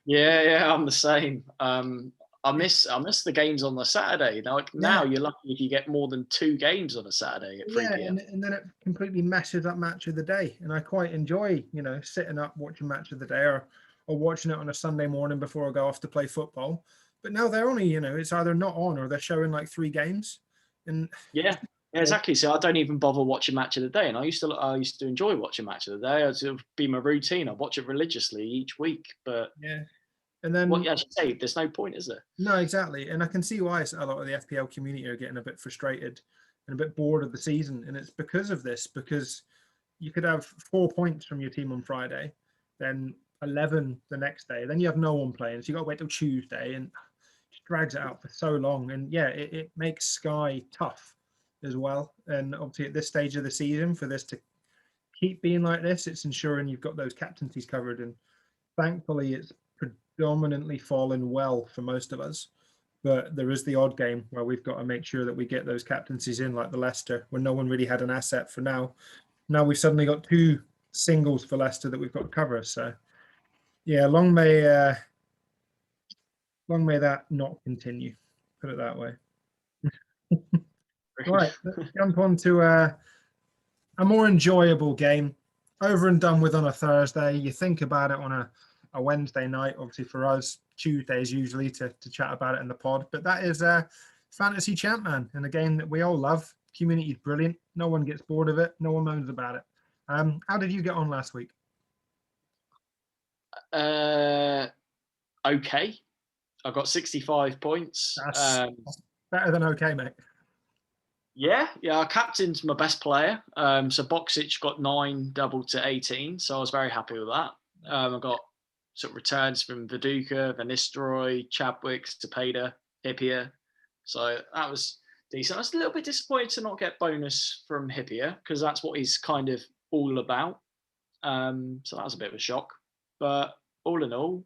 Yeah, I'm the same. I miss the games on the Saturday. Now you're lucky if you get more than 2 games on a Saturday at 3 p.m. and then it completely meshes up match of the day. And I quite enjoy, sitting up watching match of the day or watching it on a Sunday morning before I go off to play football. But now they're only, it's either not on or they're showing like 3 games. And yeah, exactly. So I don't even bother watching match of the day. And I used to enjoy watching match of the day. It would be my routine. I watch it religiously each week. But yeah. And then what you actually say, there's no point, is there? No, exactly. And I can see why a lot of the FPL community are getting a bit frustrated and a bit bored of the season. And it's because of this, because you could have 4 points from your team on Friday, then 11 the next day. Then you have no one playing. So you got to wait till Tuesday, and it drags it out for so long. And it makes Sky tough as well. And obviously at this stage of the season, for this to keep being like this, it's ensuring you've got those captaincies covered. And thankfully it's predominantly fallen well for most of us, but there is the odd game where we've got to make sure that we get those captaincies in, like the Leicester, where no one really had an asset for now. Now we've suddenly got 2 singles for Leicester that we've got to cover. So long may that not continue, put it that way. Right, let's jump on to a more enjoyable game, over and done with on a Thursday. You think about it on a Wednesday night. Obviously, for us, Tuesdays usually to chat about it in the pod. But that is Fantasy Champman, and a game that we all love. Community is brilliant. No one gets bored of it. No one moans about it. How did you get on last week? Okay. I got 65 points. That's better than okay, mate. Yeah, I captained my best player. So Boxic got 9, doubled to 18. So I was very happy with that. I got sort of returns from Viduka, Van Nistelrooy, Chadwick, Cepeda, Hippier. So that was decent. I was a little bit disappointed to not get bonus from Hippier because that's what he's kind of all about. So that was a bit of a shock. But all in all,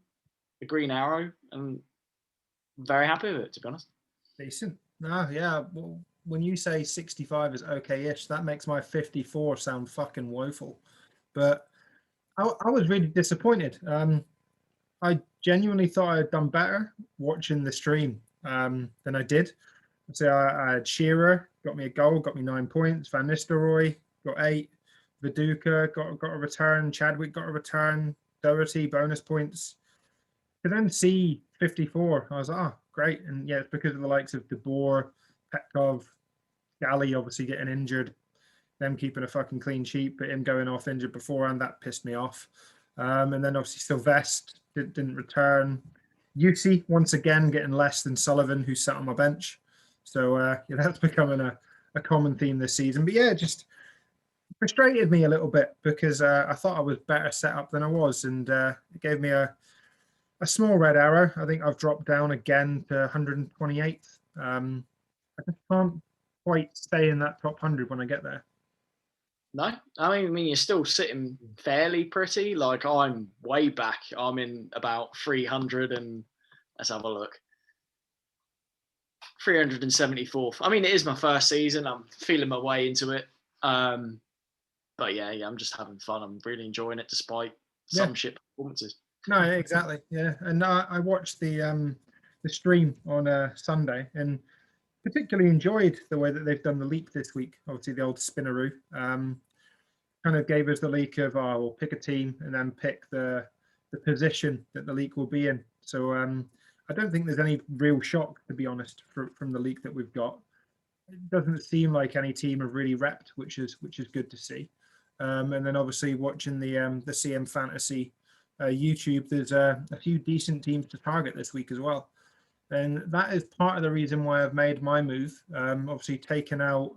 the green arrow, and very happy with it, to be honest. Decent. No, yeah. Well, when you say 65 is okay-ish, that makes my 54 sound fucking woeful. But I was really disappointed. I genuinely thought I had done better watching the stream than I did. So I had Shearer, got me a goal, got me 9 points. Van Nistelrooy got 8. Viduka got a return. Chadwick got a return. Doherty bonus points. To then see 54, I was like, oh, great. And yeah, it's because of the likes of De Boer, Petkov, Galley obviously getting injured, them keeping a fucking clean sheet, but him going off injured beforehand, that pissed me off. And then obviously Sylvester didn't return. Yusi, once again, getting less than Sullivan, who sat on my bench. So yeah, that's becoming a common theme this season. But yeah, it just frustrated me a little bit because I thought I was better set up than I was. And it gave me a small red arrow. I think I've dropped down again to 128th. I just can't quite stay in that top 100 when I get there. No, I mean you're still sitting fairly pretty. Like I'm way back. I'm in about 300 and let's have a look. 374th. I mean, it is my first season. I'm feeling my way into it. But yeah, I'm just having fun. I'm really enjoying it despite some shit performances. No, exactly. Yeah, and I watched the stream on Sunday and particularly enjoyed the way that they've done the leak this week. Obviously, the old spinneroo kind of gave us the leak of, we'll pick a team and then pick the position that the leak will be in. So I don't think there's any real shock, to be honest, from the leak that we've got. It doesn't seem like any team have really repped, which is good to see. And then obviously watching the CM Fantasy YouTube, there's a few decent teams to target this week as well. And that is part of the reason why I've made my move. Obviously taken out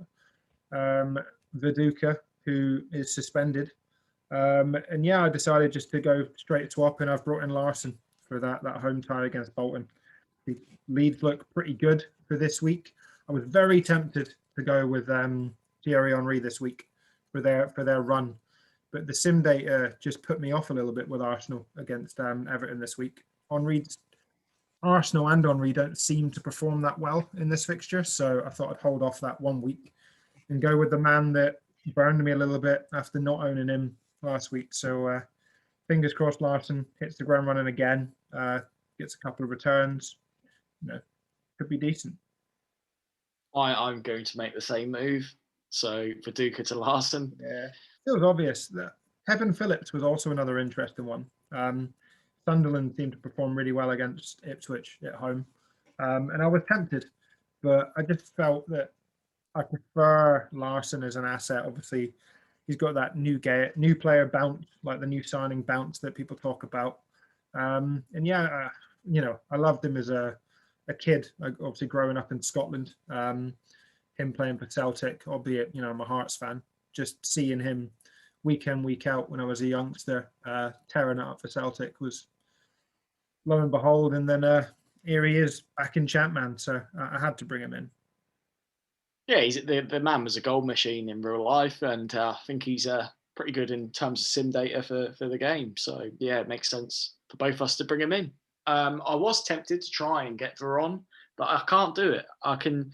Viduka, who is suspended. And yeah, I decided just to go straight swap, and I've brought in Larson for that home tie against Bolton. The Leeds look pretty good for this week. I was very tempted to go with Thierry Henry this week for their run, but the sim data just put me off a little bit with Arsenal against Everton this week. Arsenal and Henry don't seem to perform that well in this fixture, so I thought I'd hold off that 1 week and go with the man that burned me a little bit after not owning him last week. So fingers crossed Larson hits the ground running again, gets a couple of returns. Could be decent. I'm going to make the same move. So Viduka to Larson. Yeah, it was obvious that Kevin Phillips was also another interesting one. Sunderland seemed to perform really well against Ipswich at home. And I was tempted, but I just felt that I prefer Larson as an asset. Obviously, he's got that new player bounce, like the new signing bounce that people talk about. And yeah, I loved him as a kid, obviously growing up in Scotland. Him playing for Celtic, albeit, I'm a Hearts fan. Just seeing him week in, week out when I was a youngster, tearing it up for Celtic was lo and behold. And then here he is back in Champman, so I had to bring him in. Yeah, he's the man was a goal machine in real life, and I think he's pretty good in terms of sim data for the game. So yeah, it makes sense for both of us to bring him in. I was tempted to try and get Veron, but I can't do it. I can,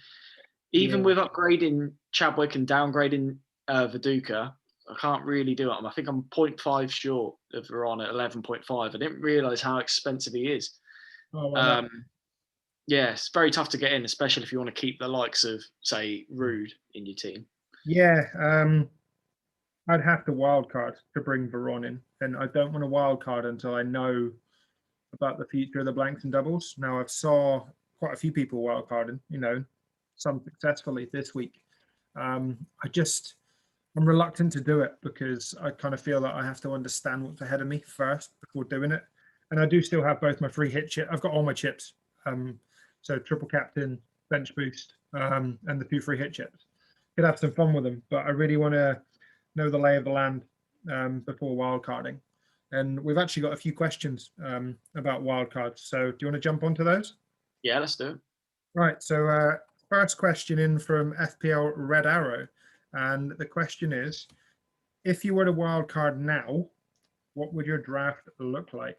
even with upgrading Chadwick and downgrading Viduka, I can't really do it. I think I'm 0.5 short of Veron at 11.5. I didn't realise how expensive he is. Yeah, it's very tough to get in, especially if you want to keep the likes of, say, Rude in your team. Yeah, I'd have to wildcard to bring Veron in, and I don't want to wildcard until I know about the future of the blanks and doubles. Now I've saw quite a few people wildcarding, some successfully this week. I just I'm reluctant to do it because I kind of feel that I have to understand what's ahead of me first before doing it. And I do still have both my free hit chip. I've got all my chips. So triple captain, bench boost, and the 2 free hit chips. Could have some fun with them, but I really want to know the lay of the land before wildcarding. And we've actually got a few questions about wildcards. So do you want to jump onto those? Yeah, let's do it. Right. So first question in from FPL Red Arrow. And the question is, if you were to wildcard now, what would your draft look like?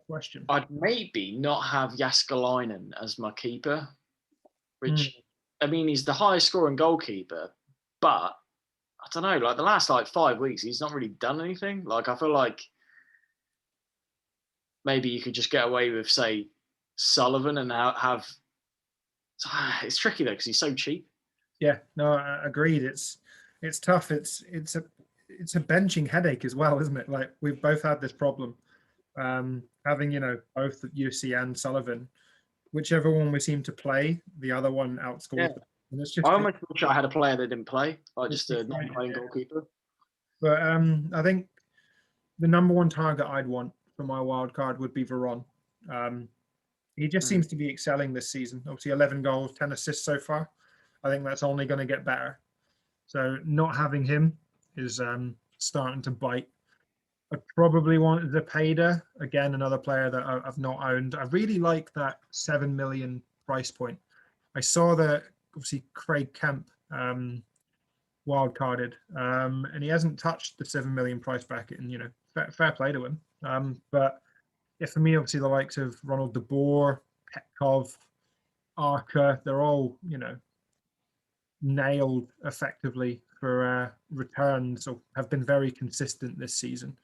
Question. I'd maybe not have Jaskalainen as my keeper, which I mean he's the highest scoring goalkeeper, but I don't know, like the last 5 weeks, he's not really done anything. Like I feel like maybe you could just get away with, say, Sullivan and have. It's tricky though because he's so cheap. Yeah, no, I agreed. It's tough. It's a benching headache as well, isn't it? Like we've both had this problem. Having both UC and Sullivan, whichever one we seem to play, the other one outscores Yeah. them. And it's just I almost wish I had a player that didn't play, like just a non-playing goalkeeper. But I think the number one target I'd want for my wild card would be Veron. He just seems to be excelling this season. Obviously, 11 goals, 10 assists so far. I think that's only going to get better. So not having him is starting to bite. I probably want Zepeda, again, another player that I've not owned. I really like that 7 million price point. I saw that obviously Craig Kemp wildcarded, and he hasn't touched the 7 million price bracket, and fair play to him. But yeah, for me, obviously the likes of Ronald De Boer, Petkov, Arca, they're all nailed effectively for returns, or have been very consistent this season.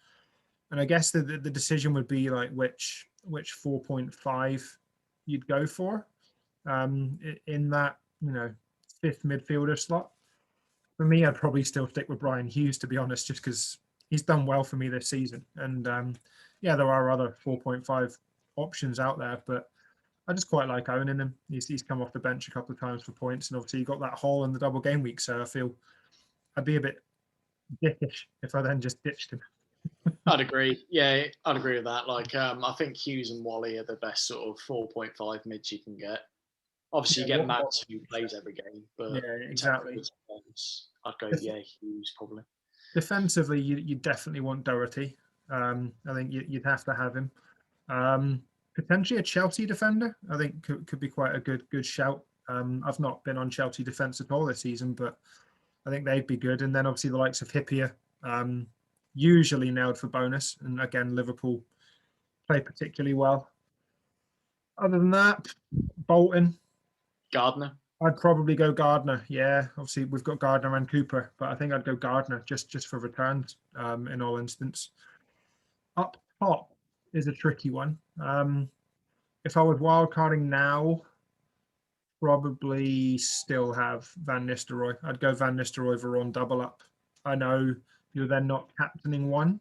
And I guess the decision would be like which 4.5 you'd go for in that fifth midfielder slot. For me, I'd probably still stick with Brian Hughes, to be honest, just because he's done well for me this season. And yeah, there are other 4.5 options out there, but I just quite like owning him. He's come off the bench a couple of times for points, and obviously he got that haul in the double game week. So I feel I'd be a bit dickish if I then just ditched him. I'd agree. Yeah, I'd agree with that. Like, I think Hughes and Wally are the best sort of 4.5 mids you can get. Obviously, you get Mads who plays every game, but yeah, exactly. I'd go Hughes probably. Defensively, you definitely want Doherty. I think you'd have to have him. Potentially a Chelsea defender, I think could be quite a good shout. I've not been on Chelsea defence at all this season, but I think they'd be good. And then obviously the likes of Hippier, usually nailed for bonus. And again, Liverpool play particularly well. Other than that, Bolton. Gardner. I'd probably go Gardner. Yeah, obviously we've got Gardner and Cooper, but I think I'd go Gardner just for returns in all instance. Up top is a tricky one. If I was wildcarding now, probably still have Van Nistelrooy. I'd go Van Nistelrooy, Veron double up. I know you're then not captaining one,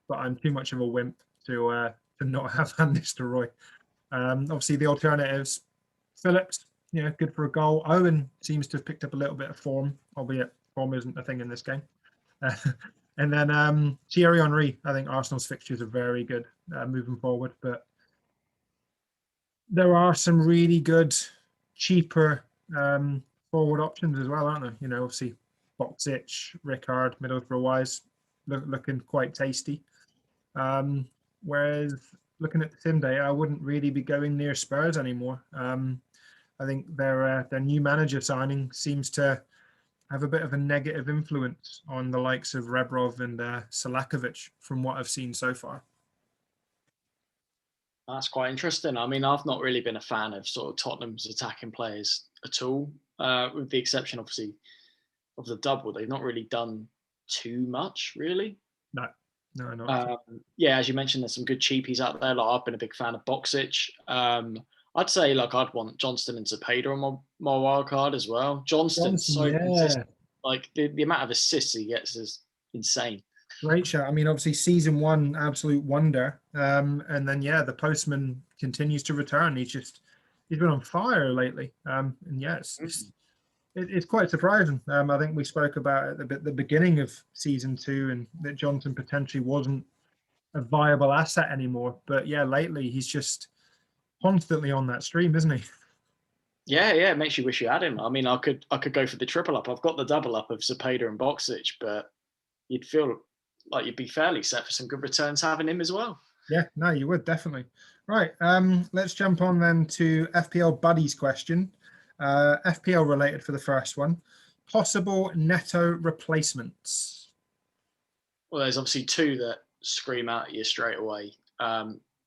but I'm too much of a wimp to not have Van Nistelrooy. Obviously the alternatives, Phillips, good for a goal. Owen seems to have picked up a little bit of form, albeit form isn't a thing in this game. And then Thierry Henry, I think Arsenal's fixtures are very good moving forward, but there are some really good, cheaper forward options as well, aren't there? Obviously Boxic, Rickard, Middlesbrough-wise, looking quite tasty. Whereas looking at the sim day, I wouldn't really be going near Spurs anymore. I think their new manager signing seems to have a bit of a negative influence on the likes of Rebrov and Selakovic from what I've seen so far. That's quite interesting. I mean, I've not really been a fan of sort of Tottenham's attacking players at all, with the exception, obviously, of the double. They've not really done too much, really. No, not. Yeah, as you mentioned, there's some good cheapies out there. Like I've been a big fan of Boxic. I'd say like I'd want Johnston and Zepeda on my wild card as well. Johnston's Johnson, so yeah, consistent. Like the amount of assists he gets is insane. great shot. I mean, obviously, season one, absolute wonder. And then yeah, the postman continues to return. He's been on fire lately. And yeah, it's quite surprising. I think we spoke about it at the beginning of season two, and that Johnson potentially wasn't a viable asset anymore. But yeah, lately he's just constantly on that stream, isn't he? Yeah, it makes you wish you had him. I mean, I could go for the triple up. I've got the double up of Zepeda and Boxic, but you'd feel like you'd be fairly set for some good returns having him as well. Yeah, no, you would definitely. Right, let's jump on then to FPL Buddies question. FPL related for the first one. Possible Neto replacements. Well, there's obviously two that scream out at you straight away.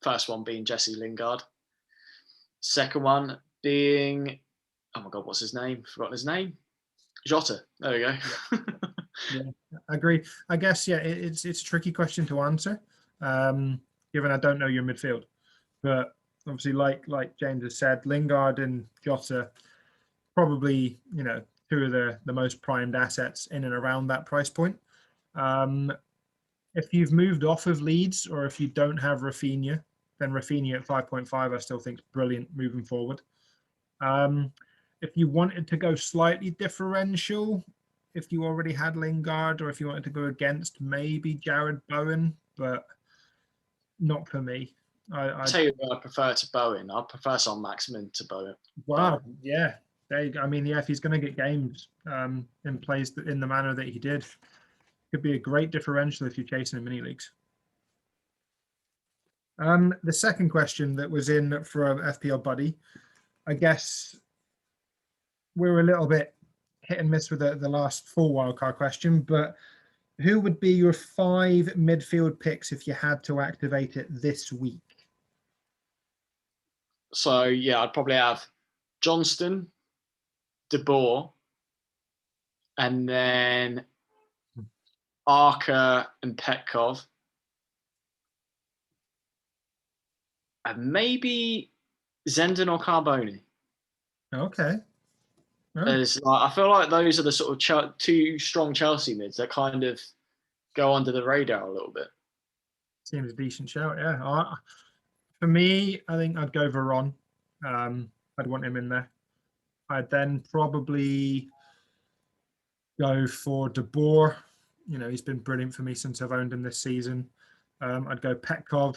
First one being Jesse Lingard. Second one being, oh my God, what's his name? Forgotten his name. Jota. There we go. Yeah, I agree. I guess yeah, it's a tricky question to answer, given I don't know your midfield. But obviously, like James has said, Lingard and Jota probably two of the most primed assets in and around that price point. If you've moved off of Leeds or if you don't have Rafinha, then Rafinha at 5.5 I still think is brilliant moving forward. If you wanted to go slightly differential, if you already had Lingard, or if you wanted to go against, maybe Jared Bowen, but not for me. I'll tell you what I prefer to Bowen. I prefer Son Maximin to Bowen. Wow, yeah. I mean, yeah, if he's going to get games and plays in the manner that he did, could be a great differential if you're chasing in mini leagues. The second question that was in from FPL Buddy, I guess we're a little bit hit and miss with the last full wildcard question, but who would be your 5 midfield picks if you had to activate it this week? So yeah, I'd probably have Johnston, De Boer, and then Arca and Petkov, and maybe Zenden or Carboni. Okay. I feel like those are the sort of two strong Chelsea mids that kind of go under the radar a little bit. Seems a decent shout, yeah. For me, I think I'd go Veron. I'd want him in there. I'd then probably go for De Boer. He's been brilliant for me since I've owned him this season. I'd go Petkov.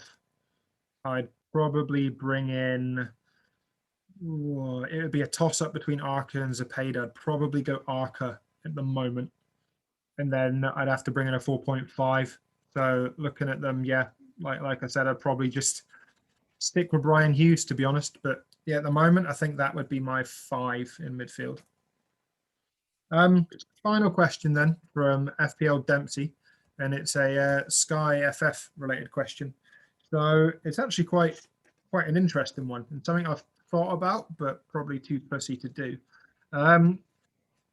I'd probably bring in. It would be a toss-up between Arca and Zepeda. I'd probably go Arca at the moment, and then I'd have to bring in a 4.5. So looking at them, yeah, like I said, I'd probably just stick with Brian Hughes, to be honest. But yeah, at the moment, I think that would be my 5 in midfield. Final question then from FPL Dempsey, and it's a Sky FF related question. So it's actually quite an interesting one, and something I've thought about, but probably too pussy to do.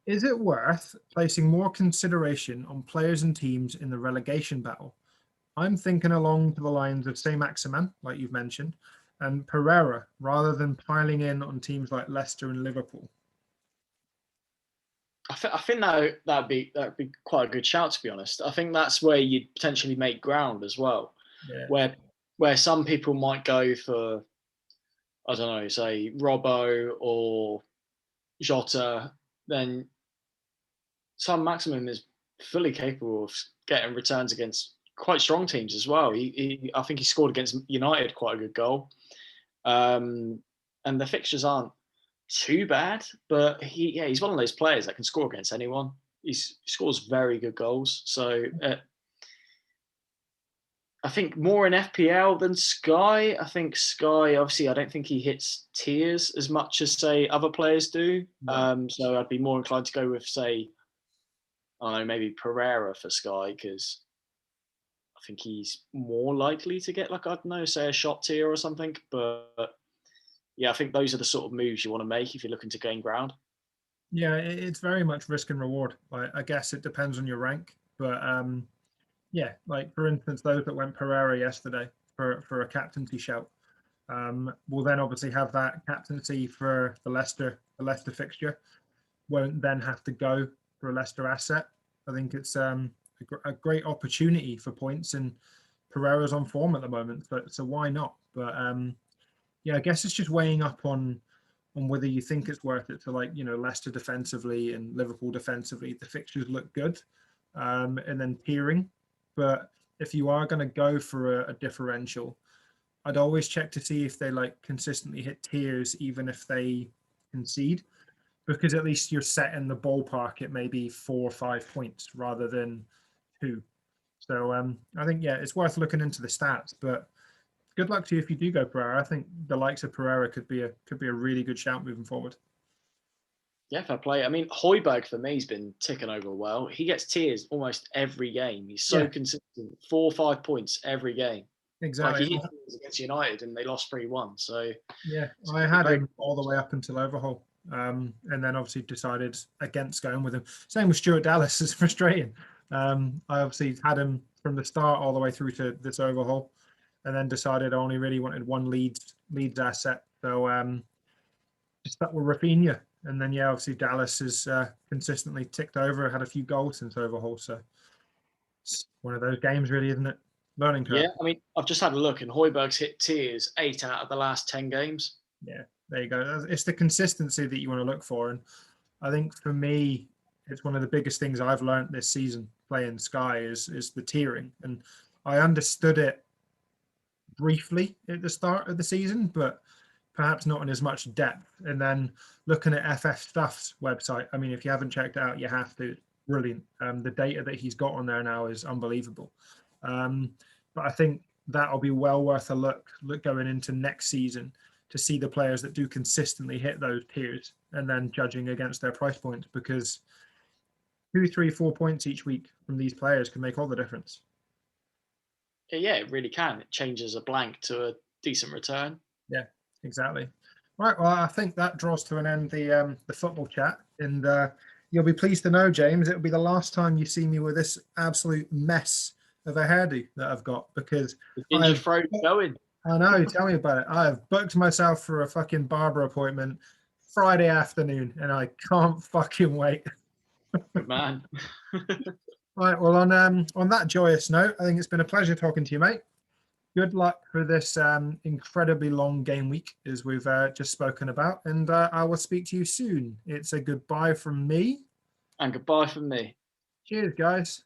Is it worth placing more consideration on players and teams in the relegation battle? I'm thinking along the lines of, say, Maximin, like you've mentioned, and Pereira, rather than piling in on teams like Leicester and Liverpool. I think that'd be quite a good shout, to be honest. I think that's where you'd potentially make ground as well, Yeah. where some people might go for, I don't know, say Robbo or Jota, then Son Maximin is fully capable of getting returns against quite strong teams as well. I think he scored against United quite a good goal, and the fixtures aren't too bad, but he's one of those players that can score against anyone. He scores very good goals. So I think more in FPL than Sky. I think Sky, obviously, I don't think he hits tiers as much as, say, other players do. So I'd be more inclined to go with, say, I don't know, maybe Pereira for Sky, because I think he's more likely to get, like, I don't know, say a shot tier or something. But yeah, I think those are the sort of moves you want to make if you're looking to gain ground. Yeah, it's very much risk and reward. I guess it depends on your rank, but yeah, like for instance, those that went Pereira yesterday for a captaincy shout, We'll then obviously have that captaincy for the Leicester fixture. Won't then have to go for a Leicester asset. I think it's a great opportunity for points, and Pereira's on form at the moment, so why not? But yeah, I guess it's just weighing up on whether you think it's worth it to, like, Leicester defensively and Liverpool defensively. The fixtures look good, and then tiering. But if you are going to go for a differential, I'd always check to see if they like consistently hit tiers, even if they concede, because at least you're set in the ballpark at maybe 4 or 5 points rather than 2. So I think, yeah, it's worth looking into the stats, but good luck to you if you do go Pereira. I think the likes of Pereira could be a really good shout moving forward. Yeah, fair play. I mean, Højbjerg for me has been ticking over well. He gets tiers almost every game. He's so consistent, 4 or 5 points every game. Exactly. Like he hit against United and they lost 3-1. So yeah, I had him all the way up until overhaul, and then obviously decided against going with him. Same with Stuart Dallas. It's frustrating. I obviously had him from the start all the way through to this overhaul, and then decided I only really wanted one Leeds asset. So just stuck with Rafinha. And then, yeah, obviously Dallas has consistently ticked over, had a few goals since overhaul. So it's one of those games, really, isn't it? Learning curve. Yeah, I mean, I've just had a look, and Højbjerg's hit tiers 8 out of the last 10 games. Yeah, there you go. It's the consistency that you want to look for. And I think for me, it's one of the biggest things I've learned this season playing Sky is the tiering. And I understood it briefly at the start of the season, but perhaps not in as much depth. And then looking at FF Stuff's website, I mean, if you haven't checked it out, you have to. Brilliant. The data that he's got on there now is unbelievable. But I think that'll be well worth a look going into next season to see the players that do consistently hit those tiers and then judging against their price points, because 2, 3, 4 points each week from these players can make all the difference. Yeah, it really can. It changes a blank to a decent return. Yeah, exactly. Right, well, I think that draws to an end the football chat, and you'll be pleased to know, James, it'll be the last time you see me with this absolute mess of a hairdo that I've got, because Did you throw going? I know, tell me about it. I have booked myself for a fucking barber appointment Friday afternoon, and I can't fucking wait. Good man. Right, well, on that joyous note, I think it's been a pleasure talking to you, mate. Good luck for this incredibly long game week, as we've just spoken about, and I will speak to you soon. It's a goodbye from me. And goodbye from me. Cheers, guys.